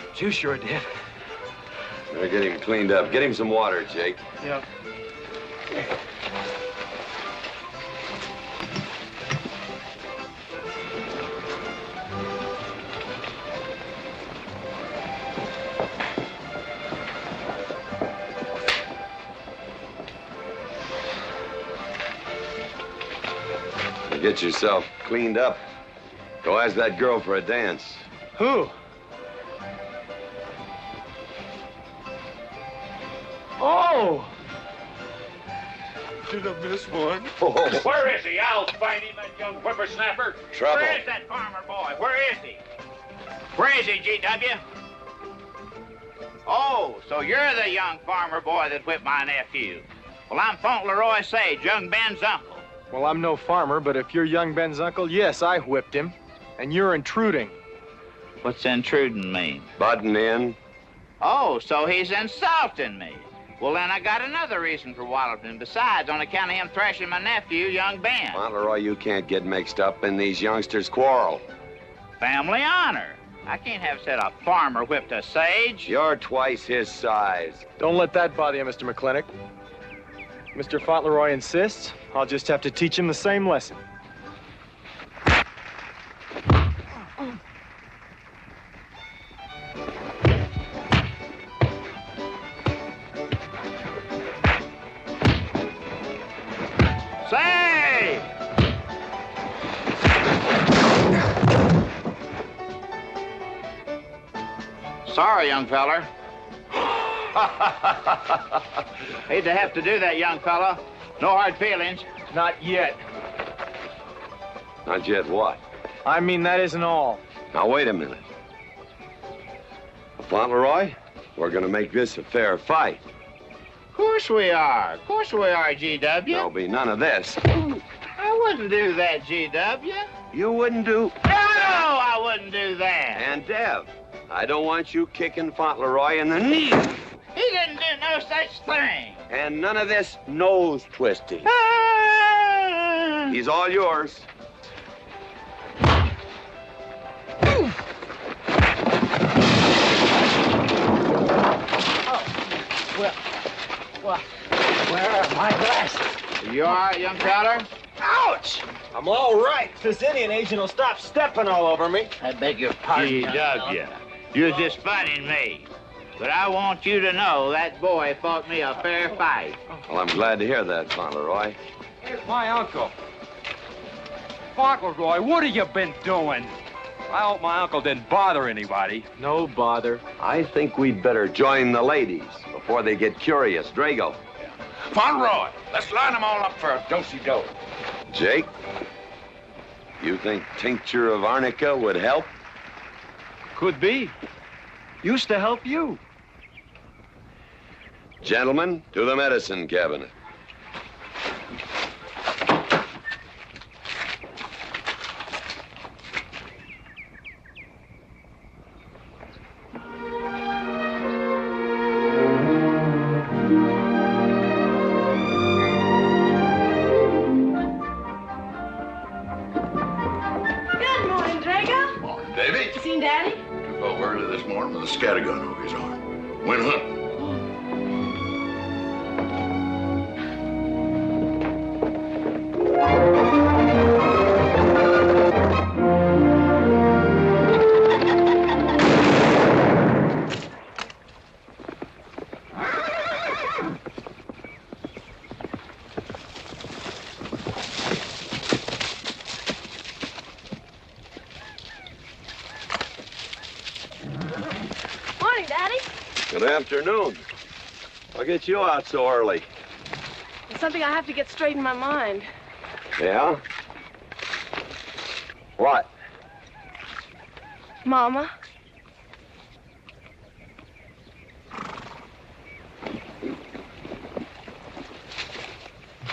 But you sure did. Better get him cleaned up. Get him some water, Jake. Yeah. Get yourself cleaned up. Go ask that girl for a dance. Who? Oh! Did I miss one? Oh. Where is he? I'll find him, that young whippersnapper. Trouble. Where is that farmer boy? Where is he? Where is he, G.W.? Oh, so you're the young farmer boy that whipped my nephew. Well, I'm Fauntleroy Sage, young Ben's uncle. Well, I'm no farmer, but if you're young Ben's uncle, yes, I whipped him. And you're intruding. What's intruding mean? Butting in. Oh, so he's insulting me. Well, then I got another reason for walloping him. Besides, on account of him thrashing my nephew, young Ben. Fauntleroy, you can't get mixed up in these youngsters' quarrel. Family honor. I can't have said a farmer whipped a sage. You're twice his size. Don't let that bother you, Mr. McLintock. Mr. Fauntleroy insists. I'll just have to teach him the same lesson. Say! Sorry, young feller. Hate to have to do that, young fella. No hard feelings. Not yet. Not yet what? I mean, that isn't all. Now, wait a minute. Fauntleroy, we're gonna make this a fair fight. Of course we are. Of course we are, G.W. There'll be none of this. I wouldn't do that, G.W. You wouldn't do... No, I wouldn't do that. And Dev, I don't want you kicking Fauntleroy in the knee. He didn't do no such thing. And none of this nose twisting. He's all yours. Well, where are my glasses? You all right, young feller? Ouch! I'm all right. This Indian agent will stop stepping all over me. I beg your pardon, G.W. You're just fighting me. But I want you to know that boy fought me a fair fight. Well, I'm glad to hear that, Fauntleroy. Here's my uncle. Fauntleroy, what have you been doing? I hope my uncle didn't bother anybody. No bother. I think we'd better join the ladies before they get curious. Drago. Fauntleroy, let's line them all up for a do-si-do. Jake, you think tincture of arnica would help? Could be. Used to help you. Gentlemen, to the medicine cabinet. Good morning, Drago. Morning, Davy. You seen Daddy? Took off early this morning with a scattergun over his arm. Went hunting. Morning, Daddy. Good afternoon. What gets you out so early? There's something I have to get straight in my mind. Yeah? What? Mama.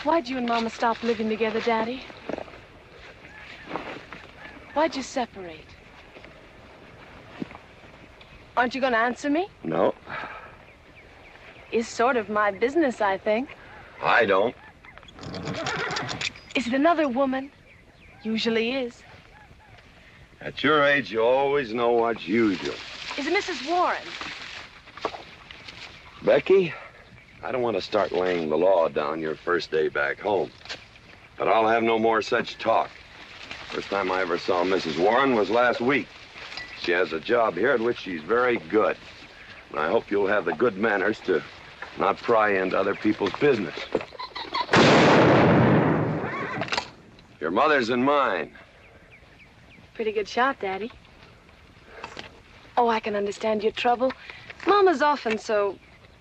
Why'd you and Mama stop living together, Daddy? Why'd you separate? Aren't you going to answer me? No, It's sort of my business, I think. I don't. Is it another woman? Usually is. At your age, you always know what's usual. Is it Mrs. Warren? Becky, I don't want to start laying the law down your first day back home. But I'll have no more such talk. First time I ever saw Mrs. Warren was last week. She has a job here at which she's very good. And I hope you'll have the good manners to not pry into other people's business. Your mother's and mine. Pretty good shot, Daddy. Oh, I can understand your trouble. Mama's often so,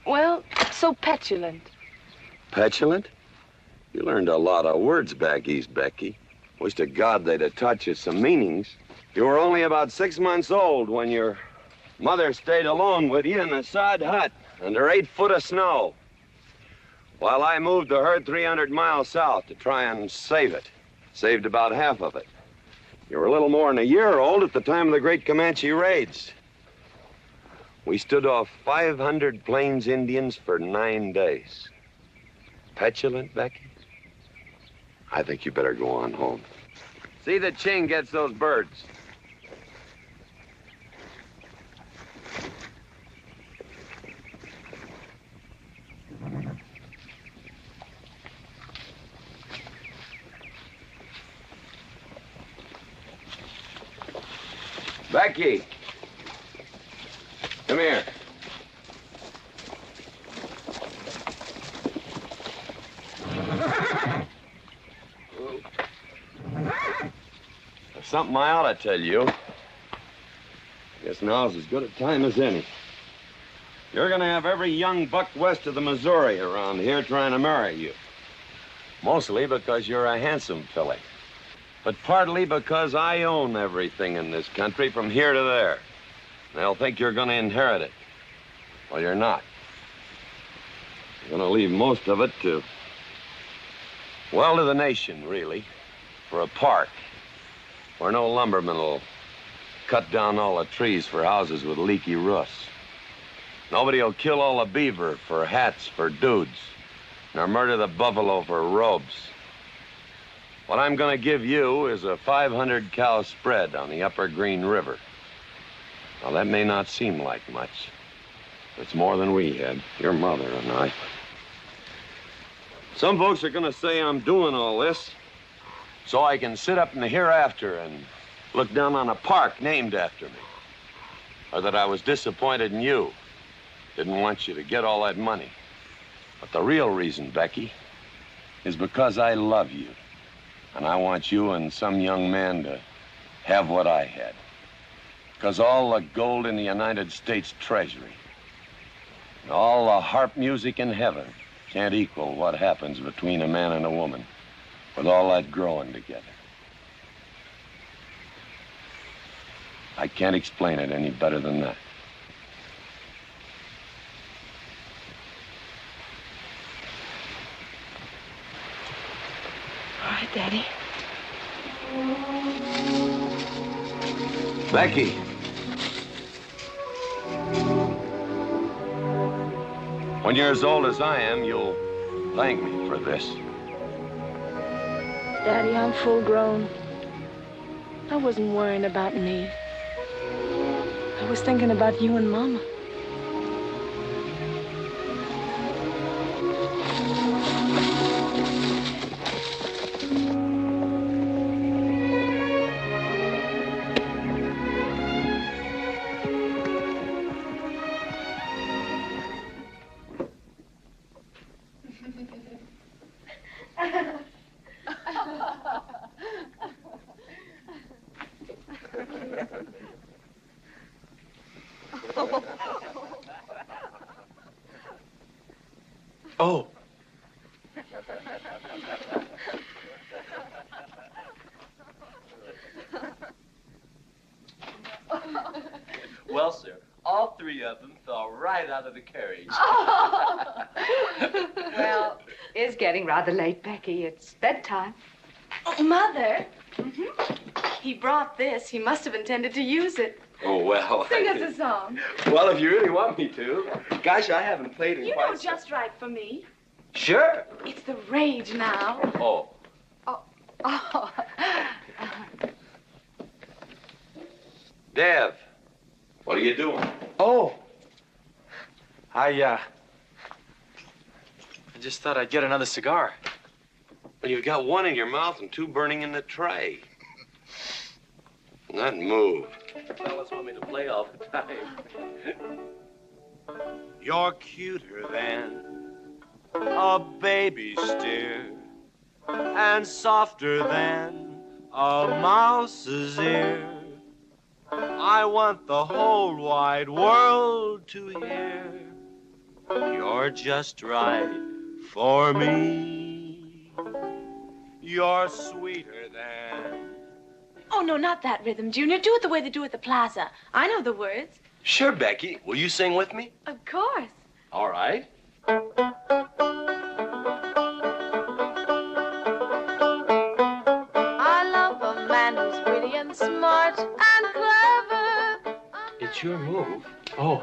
well, so petulant. Petulant? You learned a lot of words back east, Becky. Wish to God they'd have taught you some meanings. You were only about 6 months old when your mother stayed alone with you in a sod hut under 8 foot of snow, while I moved the herd 300 miles south to try and save it. Saved about half of it. You were a little more than a year old at the time of the great Comanche raids. We stood off 500 Plains Indians for 9 days. Petulant, Becky? I think you better go on home. See that Ching gets those birds. Becky! Come here. There's something I ought to tell you. Guess now's as good a time as any. You're gonna have every young buck west of the Missouri around here trying to marry you. Mostly because you're a handsome filly. But partly because I own everything in this country from here to there. They'll think you're gonna inherit it. Well, you're not. You're gonna leave most of it to the nation, really. For a park where no lumberman will cut down all the trees for houses with leaky roofs. Nobody will kill all the beaver for hats for dudes, nor murder the buffalo for robes. What I'm gonna give you is a 500-cow spread on the upper Green River. Now, that may not seem like much. It's more than we had, your mother and I. Some folks are gonna say I'm doing all this so I can sit up in the hereafter and look down on a park named after me. Or that I was disappointed in you. Didn't want you to get all that money. But the real reason, Becky, is because I love you. And I want you and some young man to have what I had. Because all the gold in the United States Treasury and all the harp music in heaven can't equal what happens between a man and a woman with all that growing together. I can't explain it any better than that. All right, Daddy. Becky. When you're as old as I am, you'll thank me for this. Daddy, I'm full grown. I wasn't worrying about me. I was thinking about you and Mama. Oh. Well, sir, all three of them fell right out of the carriage. Well, it's getting rather late, Becky. It's bedtime. Oh, Mother. He brought this. He must have intended to use it. Oh, well. Sing us a song. Well, if you really want me to. Gosh, I haven't played in You quite know just right for me. Sure. It's the rage now. Oh. Oh. Dev, what are you doing? Oh. I just thought I'd get another cigar. Well, you've got one in your mouth and two burning in the tray. Not move. Fellas want me to play all the time. You're cuter than a baby steer, and softer than a mouse's ear. I want the whole wide world to hear. You're just right for me. You're sweeter than... Oh, no, not that rhythm, Junior. Do it the way they do at the plaza. I know the words. Sure, Becky. Will you sing with me? Of course. All right. I love a man who's witty and smart and clever. It's your move. Oh.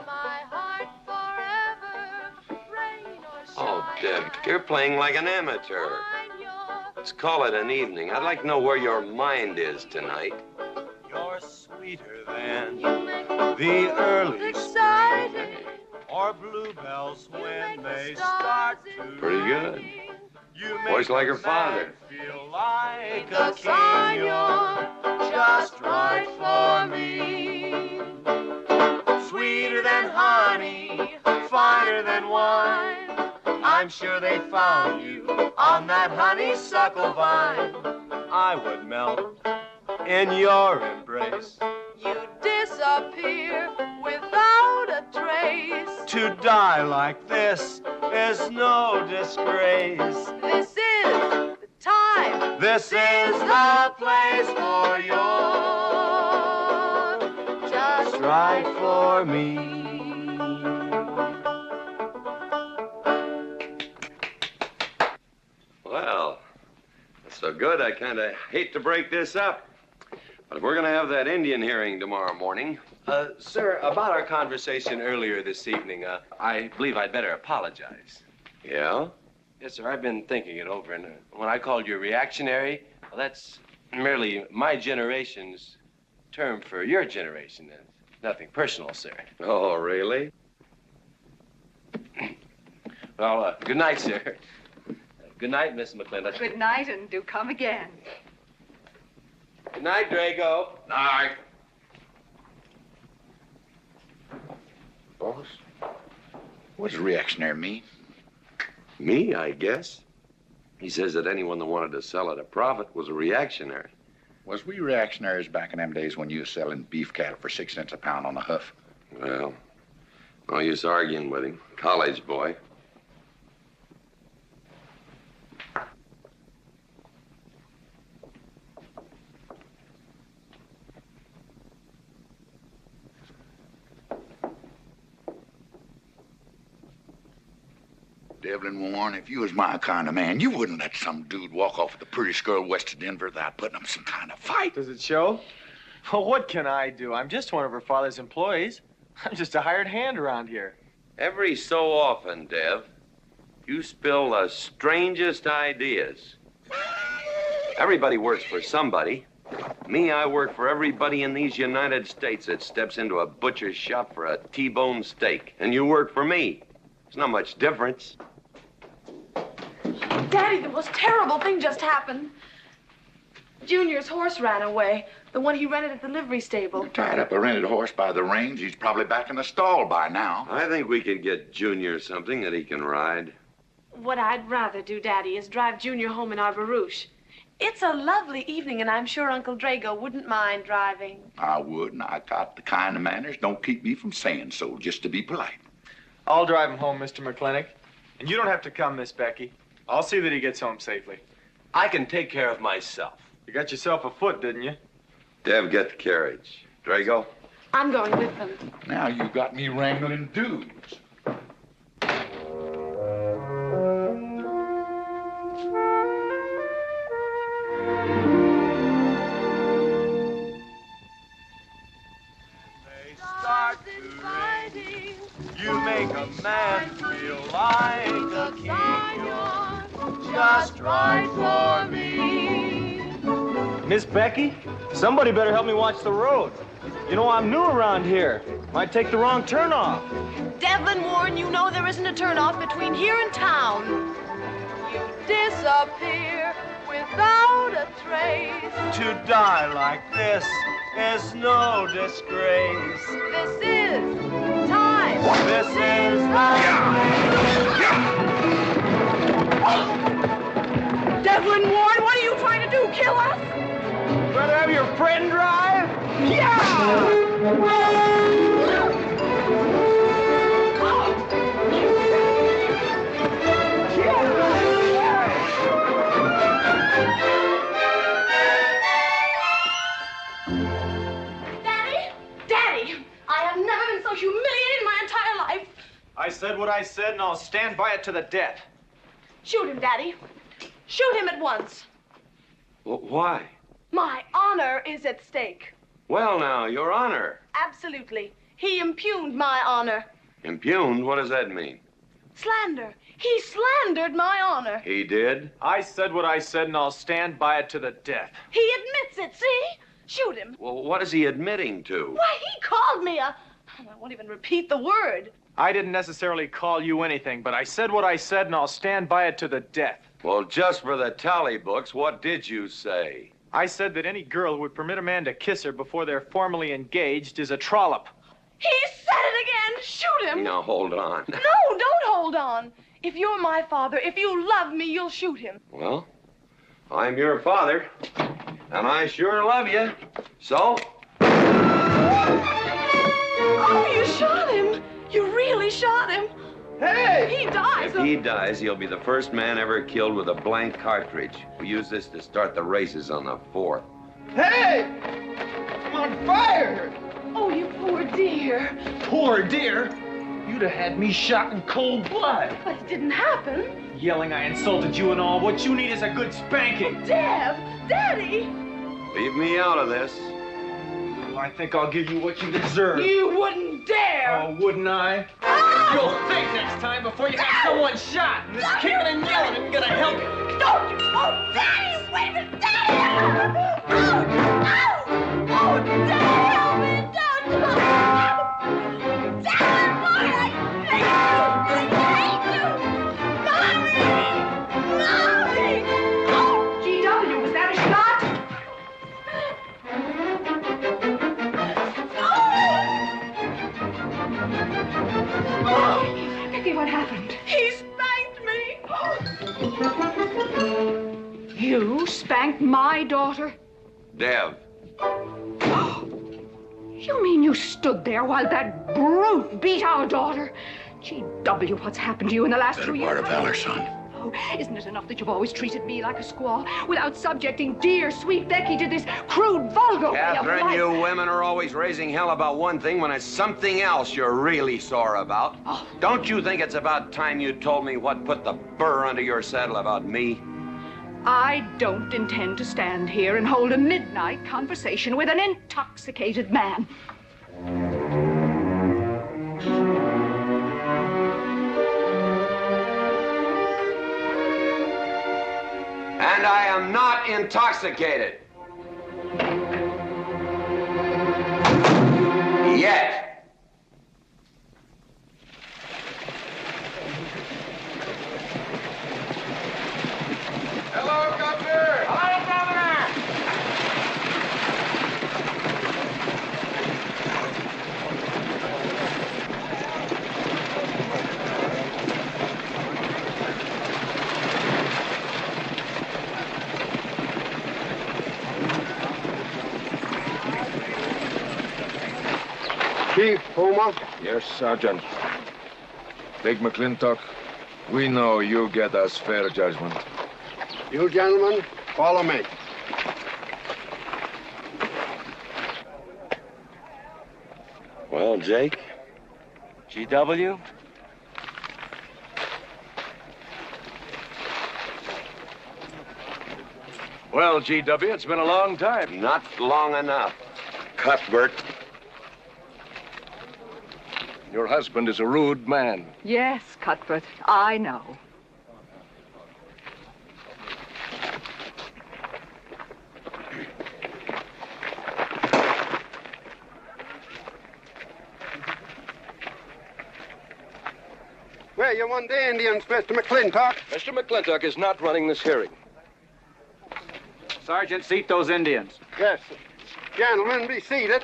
Oh, Deb, you're playing like an amateur. Let's call it an evening. I'd like to know where your mind is tonight. You're sweeter than the early spring, or bluebells when they start to Pretty good. ring. Voice like her father. Feel like a king, you're just right for me. sweeter than honey, finer than wine. I'm sure they found you on that honeysuckle vine. I would melt in your embrace. You disappear without a trace. To die like this is no disgrace. This is the time. This is the place for you. Just Right for me. Well, that's so good, I kind of hate to break this up. But if we're going to have that Indian hearing tomorrow morning... Sir, about our conversation earlier this evening, I believe I'd better apologize. Yeah? Yes, sir, I've been thinking it over, and when I called you reactionary, well, that's merely my generation's term for your generation. Nothing personal, sir. Oh, really? Well, good night, sir. Good night, Miss McLintock. Good night, and do come again. Good night, Drago. Night. Boss, what does reactionary mean? Me, I guess. He says that anyone that wanted to sell at a profit was a reactionary. Was we reactionaries back in them days when you was selling beef cattle for 6 cents a pound on the hoof? Well, no use arguing with him. College boy. Devlin Warren, if you was my kind of man, you wouldn't let some dude walk off with the prettiest girl west of Denver without putting up some kind of fight. Does it show? Well, what can I do? I'm just one of her father's employees. I'm just a hired hand around here. Every so often, Dev, you spill the strangest ideas. Everybody works for somebody. Me, I work for everybody in these United States that steps into a butcher's shop for a T-bone steak. And you work for me. There's not much difference. Daddy, the most terrible thing just happened. Junior's horse ran away. The one he rented at the livery stable. Tied up a rented horse by the reins. He's probably back in the stall by now. I think we could get Junior something that he can ride. What I'd rather do, Daddy, is drive Junior home in our barouche. It's a lovely evening, and I'm sure Uncle Drago wouldn't mind driving. I would, and I got the kind of manners don't keep me from saying so, just to be polite. I'll drive him home, Mr. McLintock. And you don't have to come, Miss Becky. I'll see that he gets home safely. I can take care of myself. You got yourself a foot, didn't you? Dev, get the carriage. Drago? I'm going with them. Now you got me wrangling dudes. You make a man feel like a king. You're just right for me. Miss Becky, somebody better help me watch the road. You know, I'm new around here. Might take the wrong turn off. Devlin Warren, you know there isn't a turnoff between here and town. You disappear without a trace. To die like this is no disgrace. This is time. This is Devlin Warren, what are you trying to do? Kill us? Rather have your friend drive? Daddy, I have never been so humiliated in my entire life. I said what I said, and I'll stand by it to the death. Shoot him, Daddy. Shoot him at once. Well, why? My honor is at stake. Well, now, Your Honor. Absolutely. He impugned my honor. Impugned? What does that mean? Slander. He slandered my honor. He did? I said what I said, and I'll stand by it to the death. He admits it, see? Shoot him. Well, what is he admitting to? Why, he called me a... I won't even repeat the word. I didn't necessarily call you anything, but I said what I said, and I'll stand by it to the death. Well, just for the tally books, what did you say? I said that any girl who would permit a man to kiss her before they're formally engaged is a trollop. He said it again. Shoot him. Now, hold on. No, don't hold on. If you're my father, if you love me, you'll shoot him. Well, I'm your father, and I sure love you. So? Oh, you shot him. You really shot him. Hey! He dies. If he dies, he'll be the first man ever killed with a blank cartridge. We use this to start the races on the 4th. Hey! I'm on fire! Oh, you poor dear. Poor dear? You'd have had me shot in cold blood. But it didn't happen. Yelling I insulted you and all. What you need is a good spanking. Deb! Daddy! Leave me out of this. I think I'll give you what you deserve. You wouldn't dare! Oh, wouldn't I? You'll think next time before you have someone shot. And this kicking and yelling isn't gonna help you. Don't you! Oh, Daddy! Wait a minute! Daddy! Oh, oh, Daddy! Help me! Don't! Daddy, boy, I hate you! Mommy! Oh, G.W., was that a shot? Oh, Vicky, what happened? He spanked me! You spanked my daughter? Dev. You mean you stood there while that brute beat our daughter? G.W., what's happened to you in the last 2 years? Part of valor, son. Oh, isn't it enough that you've always treated me like a squaw without subjecting dear, sweet Becky to this crude, vulgar way of Catherine, life? you women are always raising hell about one thing when it's something else you're really sore about. Oh. Don't you think it's about time you told me what put the burr under your saddle about me? I don't intend to stand here and hold a midnight conversation with an intoxicated man. And I am not intoxicated. Yet. Hello, Governor! Hello, Governor! Chief Puma? Yes, Sergeant. Big McLintock, we know you get us fair judgment. You gentlemen, follow me. Well, Jake? GW? Well, GW, it's been a long time. Not long enough. Cuthbert. Your husband is a rude man. Yes, Cuthbert, I know. Where you want the Indians, Mr. McLintock? Mr. McLintock is not running this hearing. Sergeant, seat those Indians. Yes, sir. Gentlemen, be seated.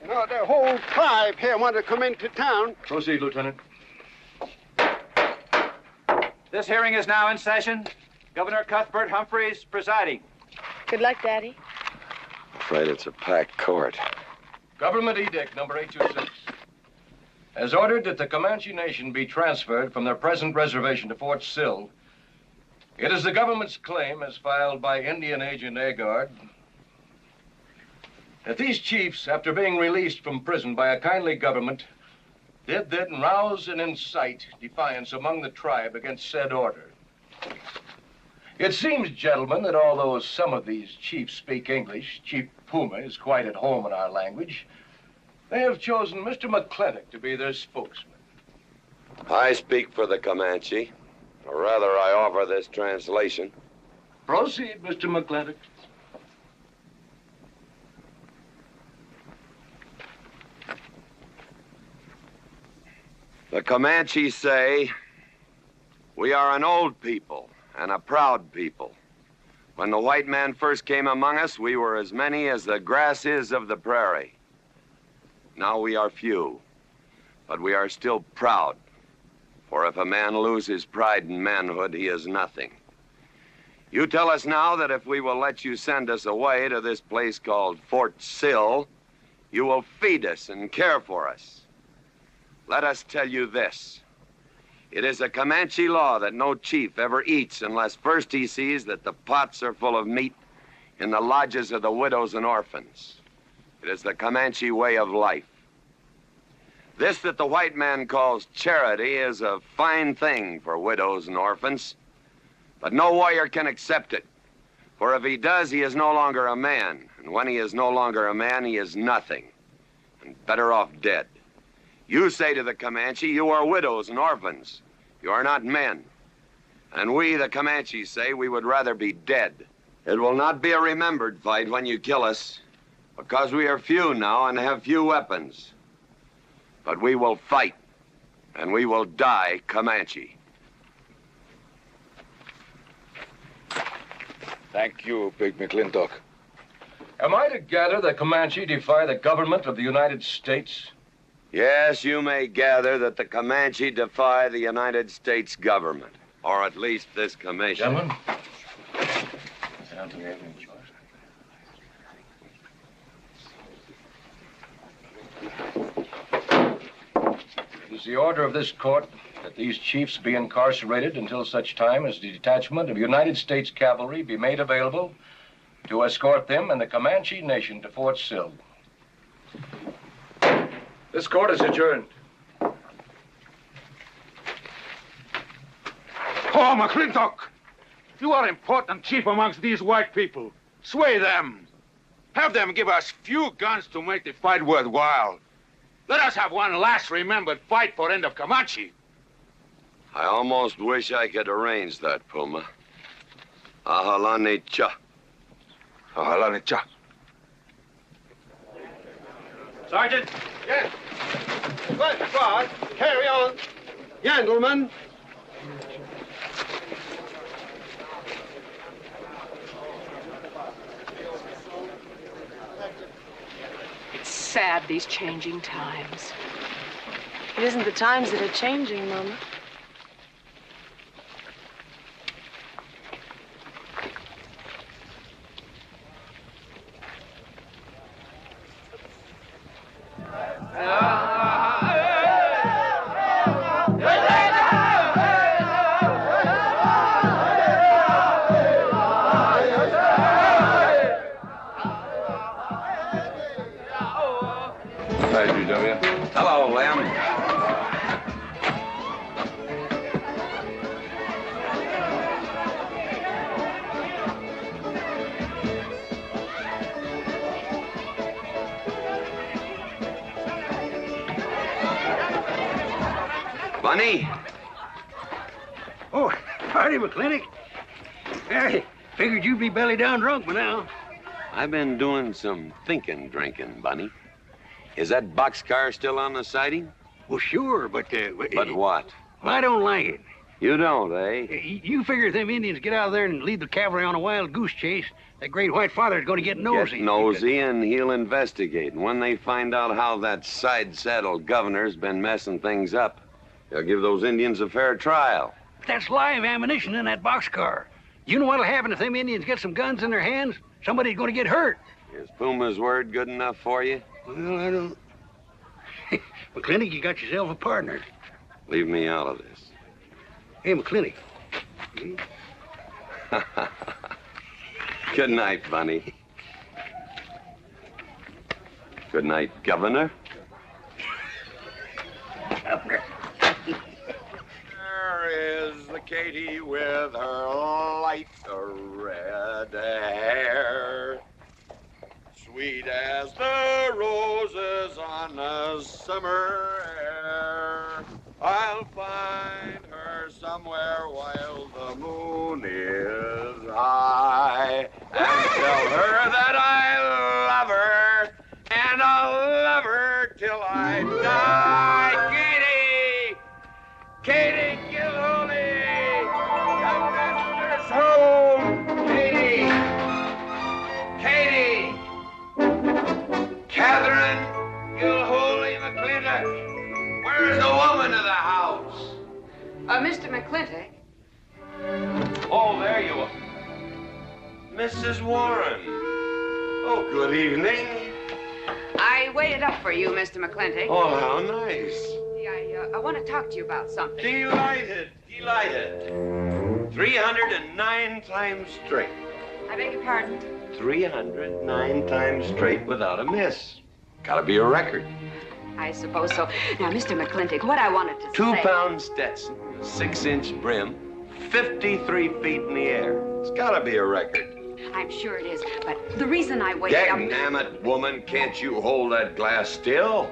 You know, the whole tribe here want to come into town. Proceed, Lieutenant. This hearing is now in session. Governor Cuthbert Humphreys presiding. Good luck, Daddy. Afraid it's a packed court. Government Edict number 826 has ordered that the Comanche Nation be transferred from their present reservation to Fort Sill. It is the government's claim, as filed by Indian Agent Agard, that these chiefs, after being released from prison by a kindly government, did then rouse and incite defiance among the tribe against said order. It seems, gentlemen, that although some of these chiefs speak English, Chief Puma is quite at home in our language, they have chosen Mr. McLintock to be their spokesman. I speak for the Comanche. Or rather, I offer this translation. Proceed, Mr. McLintock. The Comanche say, we are an old people and a proud people. When the white man first came among us, we were as many as the grass is of the prairie. Now we are few, but we are still proud. For if a man loses pride in manhood, he is nothing. You tell us now that if we will let you send us away to this place called Fort Sill, you will feed us and care for us. Let us tell you this. It is a Comanche law that no chief ever eats unless first he sees that the pots are full of meat in the lodges of the widows and orphans. It is the Comanche way of life. This that the white man calls charity is a fine thing for widows and orphans, but no warrior can accept it. For if he does, he is no longer a man. And when he is no longer a man, he is nothing, and better off dead. You say to the Comanche, you are widows and orphans. You are not men. And we, the Comanches, say we would rather be dead. It will not be a remembered fight when you kill us, because we are few now and have few weapons. But we will fight, and we will die Comanche. Thank you, Big McLintock. Am I to gather that Comanche defy the government of the United States? Yes, you may gather that the Comanche defy the United States government, or at least this commission. Gentlemen. It is the order of this court that these chiefs be incarcerated until such time as the detachment of United States cavalry be made available to escort them and the Comanche nation to Fort Sill. This court is adjourned. Oh, McLintock! You are important chief amongst these white people. Sway them. Have them give us few guns to make the fight worthwhile. Let us have one last remembered fight for end of Comanche. I almost wish I could arrange that, Puma. Ahalani cha. Ahalani cha. Sergeant. Yes. Good, squad. Carry on. Gentlemen. It's sad, these changing times. It isn't the times that are changing, Mama. Hello, Lem. Bunny? Oh, howdy, McLintock. I figured you'd be belly down drunk by now. I've been doing some drinking, Bunny. Is that boxcar still on the siding? Well, sure, but... But what? Well, I don't like it. You don't, eh? You figure if them Indians get out of there and lead the cavalry on a wild goose chase, that great white father's going to get nosy. Get nosy, and he'll investigate. And when they find out how that side-saddled governor's been messing things up, they'll give those Indians a fair trial. That's live ammunition in that boxcar. You know what'll happen if them Indians get some guns in their hands? Somebody's going to get hurt. Is Puma's word good enough for you? Well, I don't... McLintock, you got yourself a partner. Leave me out of this. Hey, McLintock. Good night, Bunny. Good night, Governor. There is the Katie with her light red hair, sweet as the roses on a summer air. I'll find her somewhere while the moon is high and tell her that I love her, and I'll love her till I die. Katie Gilhooly, young master's home. Katie, Catherine Gilhooly. Mrs. Warren. Oh, good evening. I waited up for you, Mr. McLintock. Oh, how nice. See, I want to talk to you about something. Delighted, delighted. 309 times straight. I beg your pardon? 309 times straight without a miss. Gotta be a record. I suppose so. Now, Mr. McLintock, what I wanted to say... 2-pound Stetson, 6-inch brim, 53 feet in the air. It's gotta be a record. I'm sure it is, but the reason I waited up... Dagnammit, woman, can't you hold that glass still?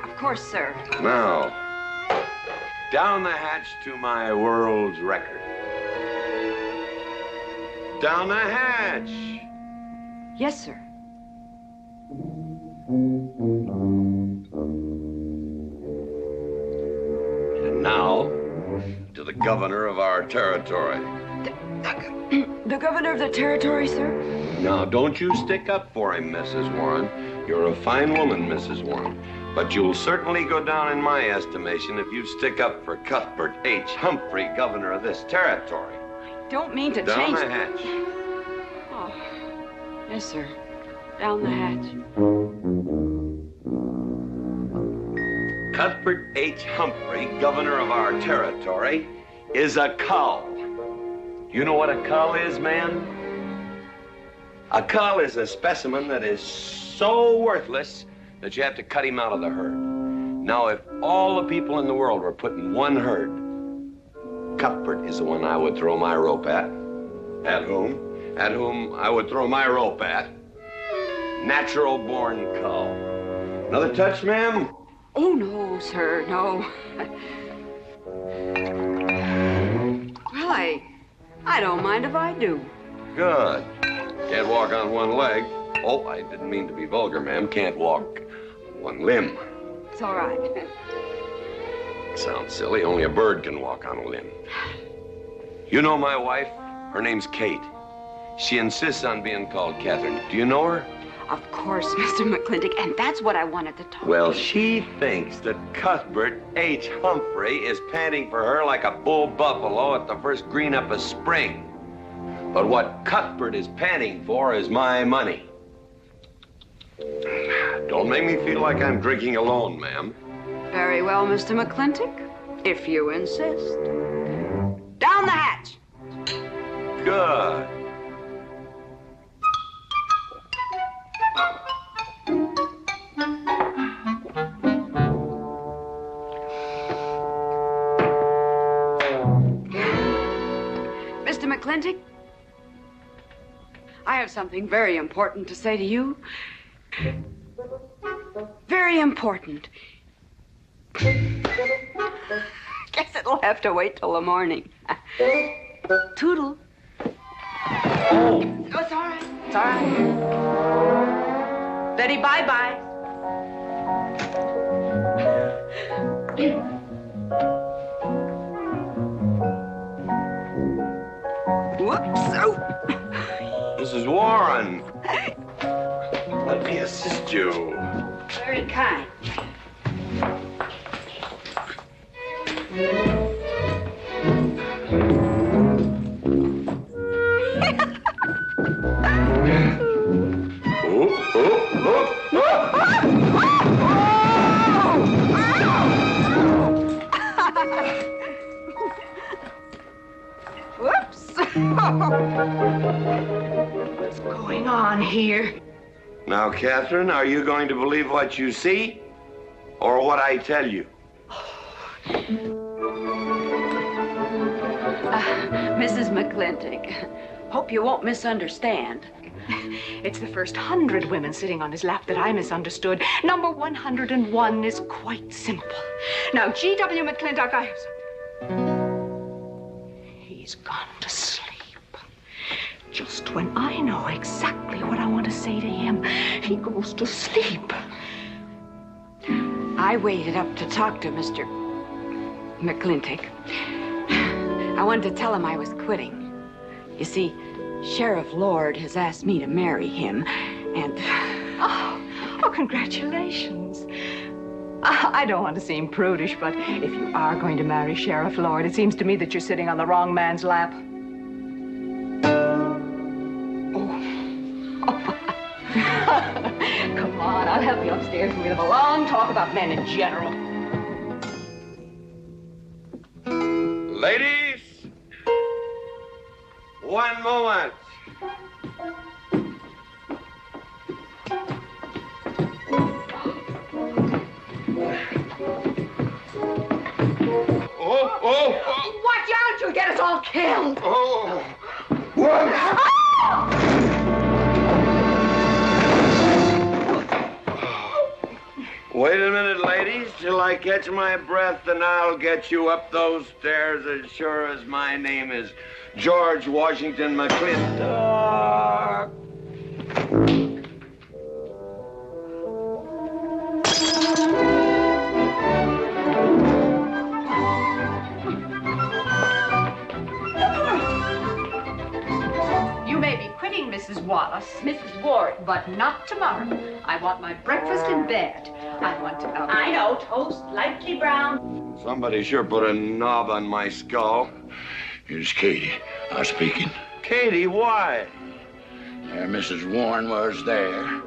Of course, sir. Now, down the hatch to my world's record. Down the hatch. Yes, sir. And now, to the governor of our territory. The governor of the territory, sir? Now, don't you stick up for him, Mrs. Warren. You're a fine woman, Mrs. Warren. But you'll certainly go down in my estimation if you stick up for Cuthbert H. Humphrey, governor of this territory. I don't mean to Down change... the hatch. Oh, yes, sir. Down the hatch. Cuthbert H. Humphrey, governor of our territory, is a cull. You know what a cull is, man? A cull is a specimen that is so worthless that you have to cut him out of the herd. Now, if all the people in the world were put in one herd, Cuthbert is the one I would throw my rope at. At whom I would throw my rope at. Natural-born cull. Another touch, ma'am? Oh, no, sir, no. Well, I don't mind if I do. Good. Can't walk on one leg. Oh, I didn't mean to be vulgar, ma'am. Can't walk one limb. It's all right. Sounds silly. Only a bird can walk on a limb. You know my wife? Her name's Kate. She insists on being called Catherine. Do you know her? Of course, Mr. McLintock, and that's what I wanted to talk Well, to you. she thinks that Cuthbert H. Humphrey is panting for her like a bull buffalo at the first green up of spring. But what Cuthbert is panting for is my money. Don't make me feel like I'm drinking alone, ma'am. Very well, Mr. McLintock, if you insist. Down the hatch. Good. Mr. McLintock, I have something very important to say to you. Very important. Guess it'll have to wait till the morning. Toodle. Oh, it's all right. It's all right. Betty, bye-bye. Whoops. Oh. Mrs. Warren. Let me assist you. Very kind. Whoops. What's going on here? Now, Catherine, are you going to believe what you see or what I tell you? Mrs. McLintock, hope you won't misunderstand. It's the first 100 women sitting on his lap that I misunderstood. Number 101 is quite simple. Now, G.W. McLintock, I have something. He's gone to sleep. Just when I know exactly what I want to say to him, he goes to sleep. I waited up to talk to Mr. McLintock. I wanted to tell him I was quitting. You see, Sheriff Lord has asked me to marry him, and... Oh, congratulations. I don't want to seem prudish, but if you are going to marry Sheriff Lord, it seems to me that you're sitting on the wrong man's lap. Come on, I'll help you upstairs and we'll have a long talk about men in general. Ladies, one moment. Oh! Watch out, you'll get us all killed! Oh! Wait a minute, ladies, till I catch my breath, and I'll get you up those stairs as sure as my name is George Washington McLintock. You may be quitting, Mrs. Wallace, Mrs. Ward, but not tomorrow. I want my breakfast in bed. I want to know. I know, toast, lightly brown. Somebody sure put a knob on my skull. Here's Katie. I'm speaking. Katie, why? There Mrs. Warren was there.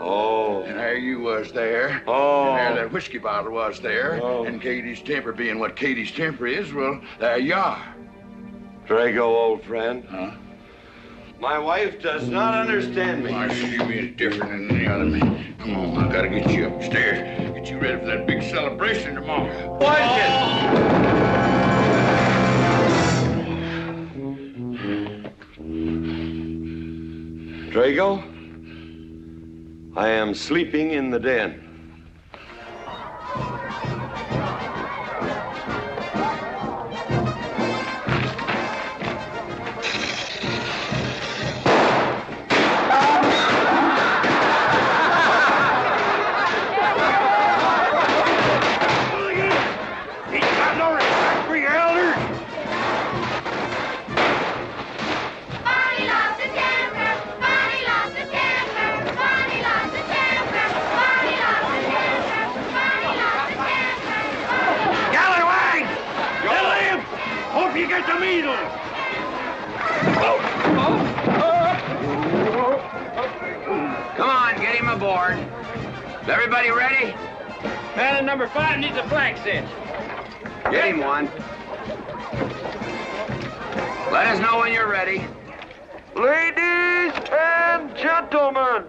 Oh. And there you was there. Oh. And there that whiskey bottle was there. Oh. And Katie's temper being what Katie's temper is, well, there you are. Drago, old friend. Huh? My wife does not understand me. Why, she being different than any other man. Come on, I gotta get you upstairs. Get you ready for that big celebration tomorrow. Drago, I am sleeping in the den. You get the measles! Come on, get him aboard. Is everybody ready? Man in number 5 needs a flank cinch. Get him one. Let us know when you're ready. Ladies and gentlemen,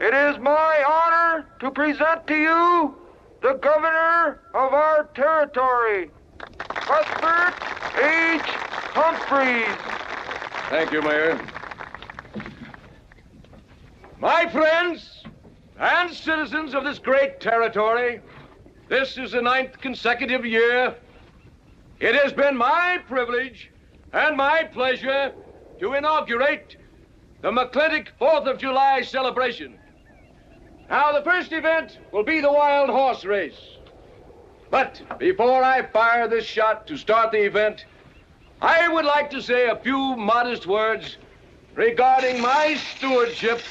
it is my honor to present to you the governor of our territory, Cuthbert H. Humphreys. Thank you, Mayor. My friends and citizens of this great territory, this is the 9th consecutive year. It has been my privilege and my pleasure to inaugurate the McLintock 4th of July celebration. Now, the first event will be the wild horse race. But before I fire this shot to start the event, I would like to say a few modest words regarding my stewardship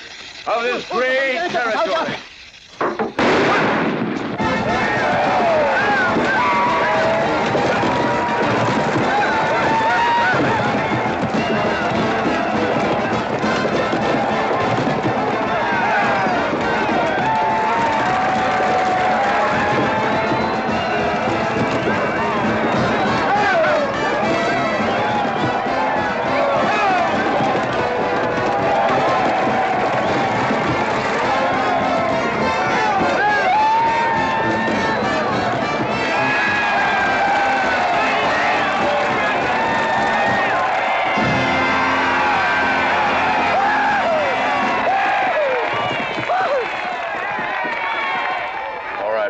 of this great territory.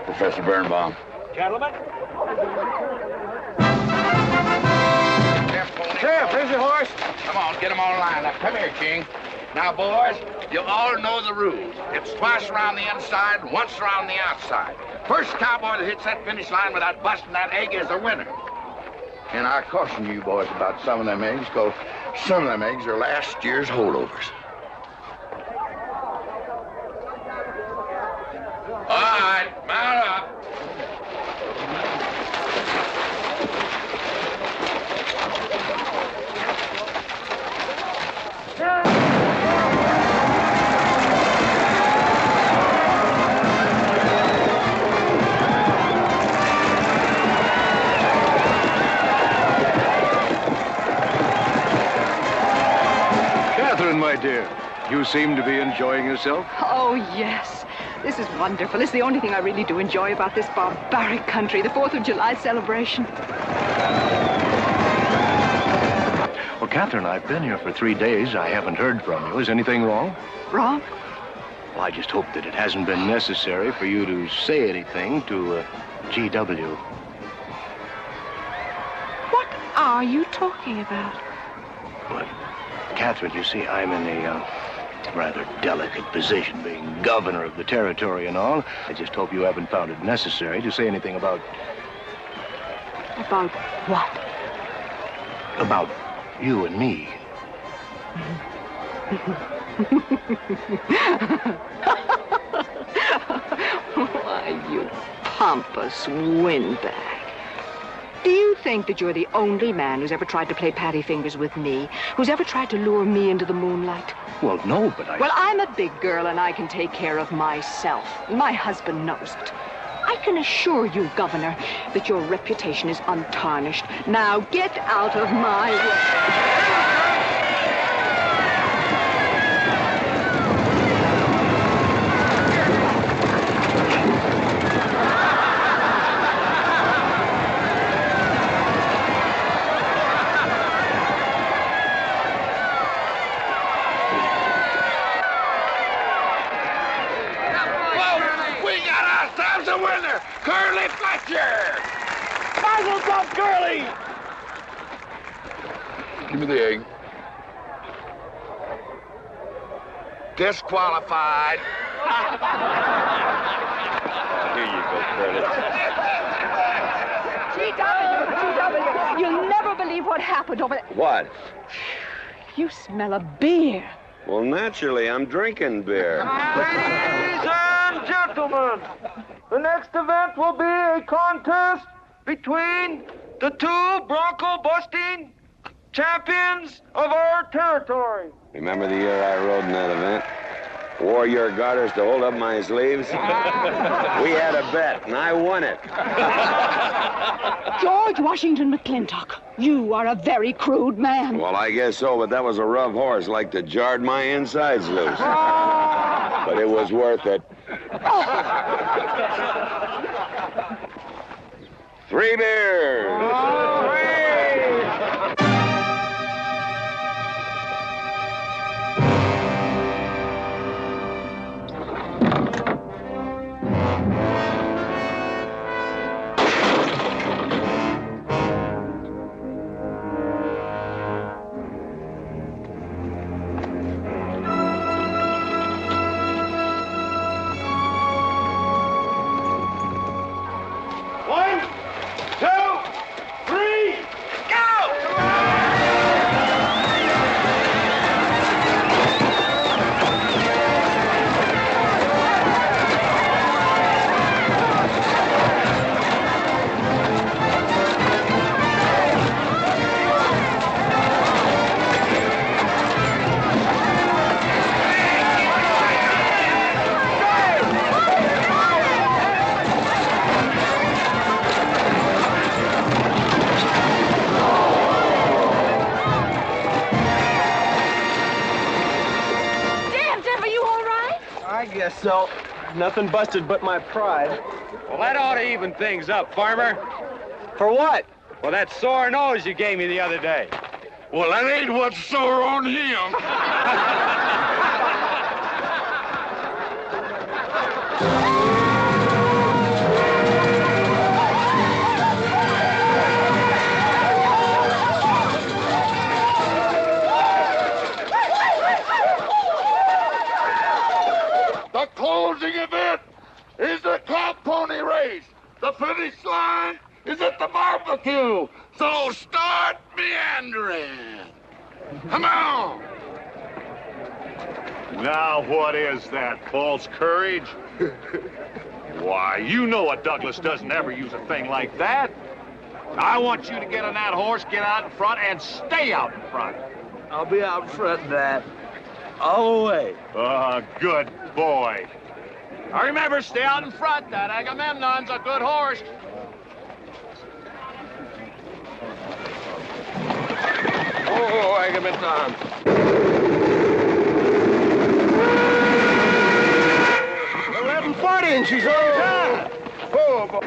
Professor Birnbaum. Gentlemen. Sheriff, here's your horse. Come on, get them all lined up. Come here, King. Now, boys, you all know the rules. It's twice around the inside, once around the outside. First cowboy that hits that finish line without busting that egg is the winner. And I caution you boys about some of them eggs, because some of them eggs are last year's holdovers. All right, mount up. Catherine, my dear, you seem to be enjoying yourself. Oh, yes. This is wonderful. It's the only thing I really do enjoy about this barbaric country, the 4th of July celebration. Well, Catherine, I've been here for 3 days. I haven't heard from you. Is anything wrong? Wrong? Well, I just hope that it hasn't been necessary for you to say anything to GW. What are you talking about? Well, Catherine, you see, I'm in a rather delicate position, being governor of the territory and all. I just hope you haven't found it necessary to say anything about... About what? About you and me. Why, you pompous windbag. Do you think that you're the only man who's ever tried to play patty fingers with me, who's ever tried to lure me into the moonlight? Well, no, but I... Well, I'm a big girl and I can take care of myself. My husband knows it. I can assure you, Governor, that your reputation is untarnished. Now get out of my way. Curly Fletcher! Muzzles up, Curly! Give me the egg. Disqualified. Here you go, Curly. GW, you'll never believe what happened over there. What? You smell of beer. Well, naturally, I'm drinking beer. Ladies and gentlemen, the next event will be a contest between the two bronco-busting champions of our territory. Remember the year I rode in that event? Wore your garters to hold up my sleeves? We had a bet, and I won it. George Washington McLintock, you are a very crude man. Well, I guess so, but that was a rough horse, like to jarred my insides loose. But it was worth it. 3 beers. So, nothing busted but my pride. Well, that ought to even things up, Farmer. For what? Well, that sore nose you gave me the other day. Well, that ain't what's sore on him. The closing event is the cow pony race. The finish line is at the barbecue. So start meandering. Come on. Now, what is that, false courage? Why, you know a Douglas doesn't ever use a thing like that. I want you to get on that horse, get out in front, and stay out in front. I'll be out front, Dad. All the way. Good boy. Now remember, stay out in front. That Agamemnon's a good horse. Oh, Agamemnon. Indian, she's on top. Oh,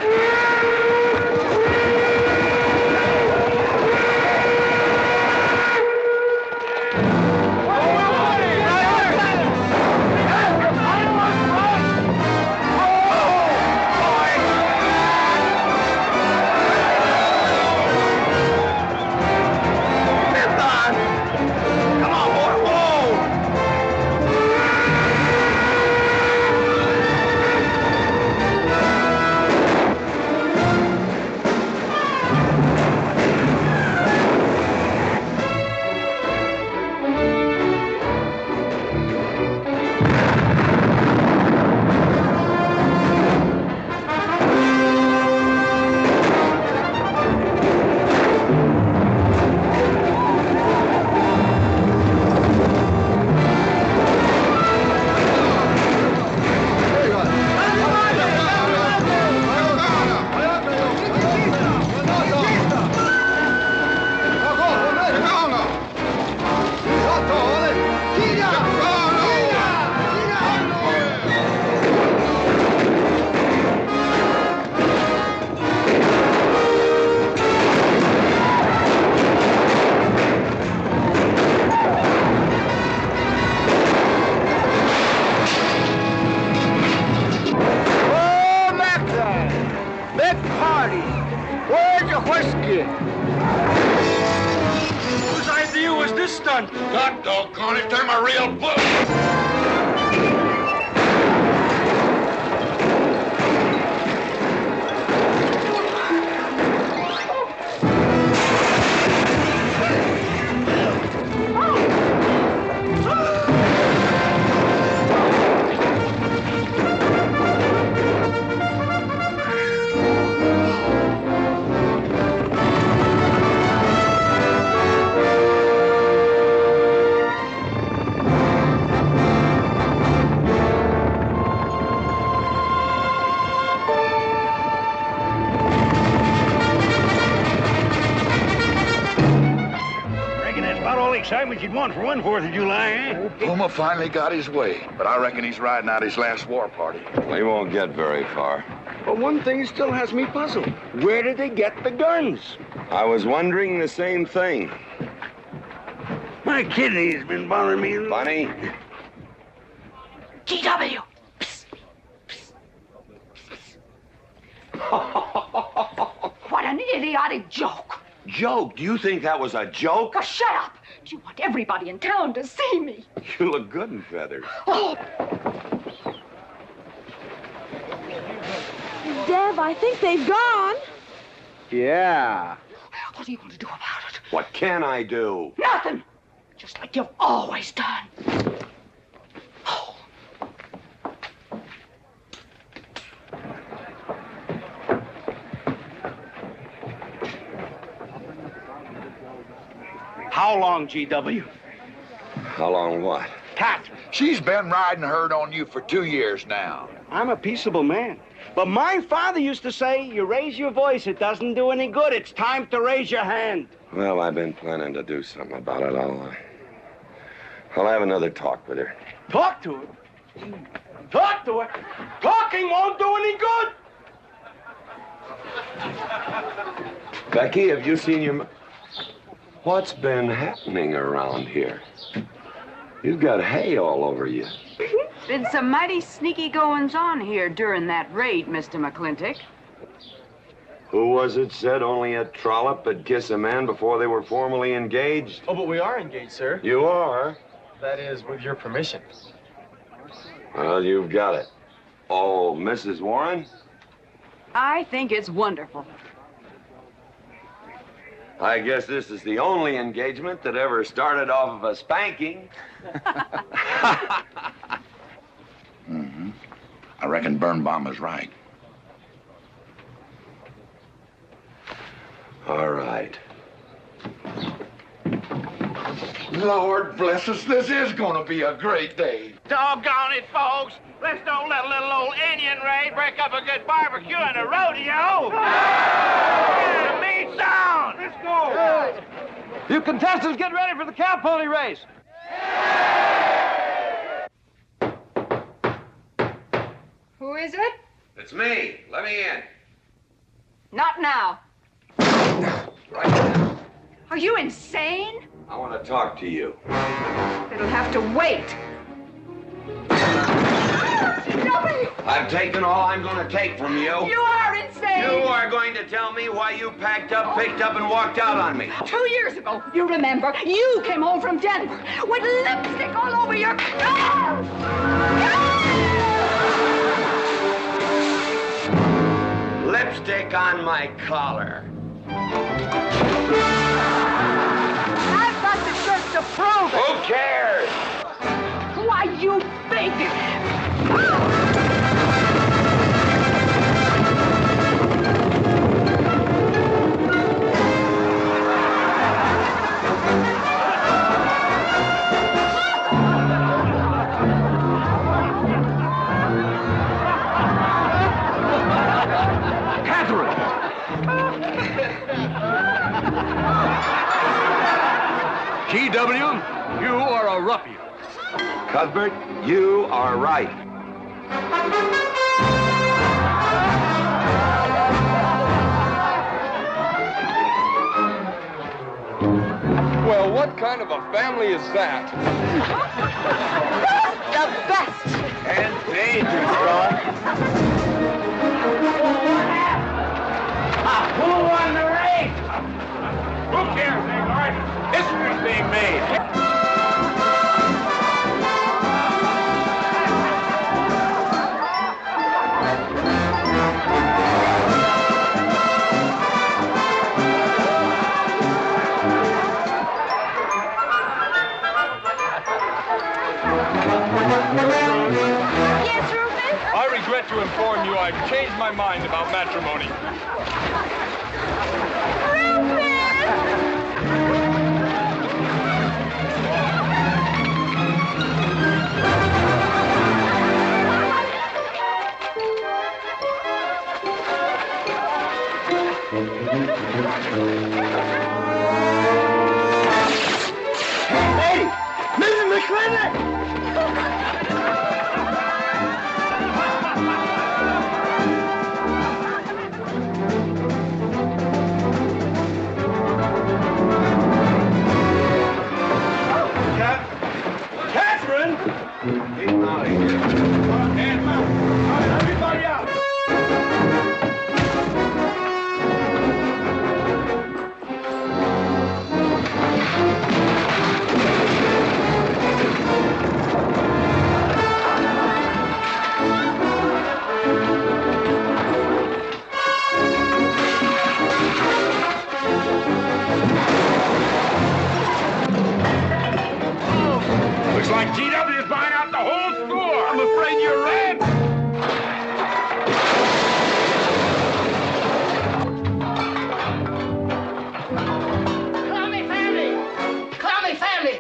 Whose idea was this stunt? God doggone it, they're my real book. Excitement you'd want for one 4th of July, eh? Puma finally got his way, but I reckon he's riding out his last war party. He won't get very far. But one thing still has me puzzled. Where did they get the guns? I was wondering the same thing. My kidney's been bothering me. Bunny? GW! What an idiotic joke. Joke? Do you think that was a joke? Oh, shut up. Do you want everybody in town to see me? You look good in feathers. Oh. Dev, I think they've gone. Yeah. What are you going to do about it? What can I do? Nothing. Just like you've always done. How long, GW? How long what? Catherine. She's been riding herd on you for 2 years now. I'm a peaceable man. But my father used to say, you raise your voice, it doesn't do any good. It's time to raise your hand. Well, I've been planning to do something about it. I'll have another talk with her. Talk to her? Talk to her? Talking won't do any good. Becky, have you seen your... What's been happening around here? You've got hay all over you. Been some mighty sneaky goings-on here during that raid, Mr. McLintock. Who was it said only a trollop would kiss a man before they were formally engaged? Oh, but we are engaged, sir. You are? That is, with your permission. Well, you've got it. Oh, Mrs. Warren? I think it's wonderful. I guess this is the only engagement that ever started off of a spanking. Mm-hmm. I reckon Birnbaum is right. All right. Lord bless us, this is gonna be a great day. Doggone it, folks. Let's don't let a little old Indian raid break up a good barbecue and a rodeo. The meat sound. Let's go. You contestants, get ready for the cow pony race. Who is it? It's me. Let me in. Not now. Right now. Are you insane? I want to talk to you. It'll have to wait. I've taken all I'm going to take from you. You are insane. You are going to tell me why you packed up, picked up, and walked out on me. 2 years ago, you remember, you came home from Denver with lipstick all over your clothes. Lipstick on my collar. I've got the shirt to prove it. Who cares? Why, you big... G.W., you are a ruffian. Cuthbert, you are right. Well, what kind of a family is that? The best. And dangerous, son. Who won the race? Who cares, Agard? History's being made. Yes, Rufus? I regret to inform you I've changed my mind about matrimony. Hey, Mrs. McLintock! Catherine! Get him out of here. Hands up. All right, everybody out. Looks like GW is buying out the whole store. I'm afraid you're right. Call me family. Call me family.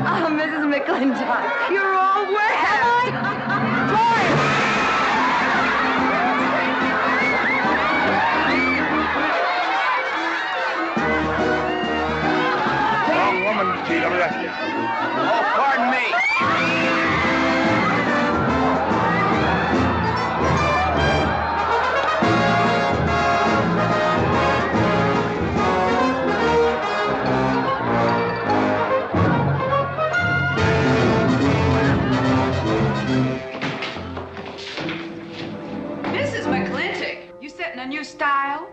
Oh, Mrs. McLintock, you're all wet. Wrong woman, GW. Oh, pardon me. Mrs. McLintock, you setting a new style?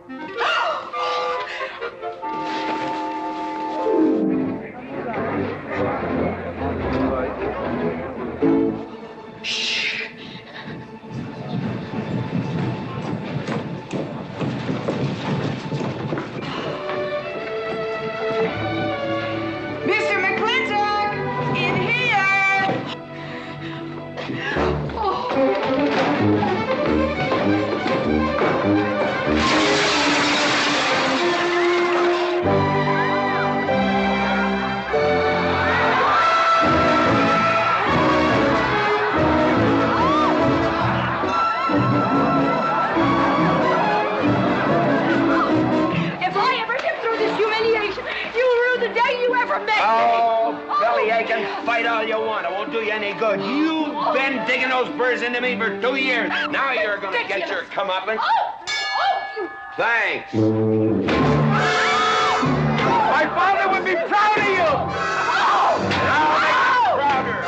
they can fight all you want. It won't do you any good. You've been digging those burrs into me for 2 years. Now you're going to get your comeuppance. Thanks. My father would be proud of you! And I'll make you prouder.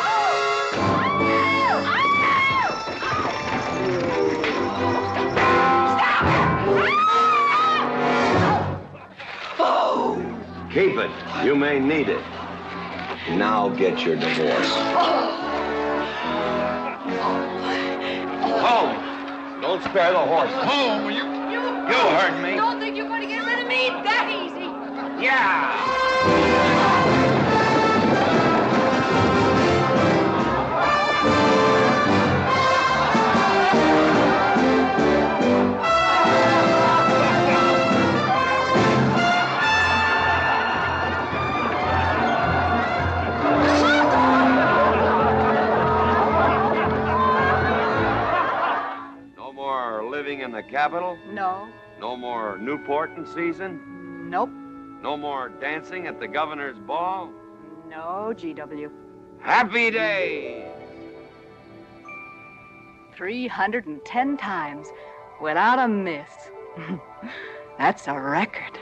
Keep it. You may need it. Now get your divorce. Home. Don't spare the horse. Home. You heard me. Don't think you're going to get rid of me that easy. Yeah. Living in the capital? No. No more Newport in season? Nope. No more dancing at the governor's ball? No, GW. Happy day! 310 times without a miss. That's a record.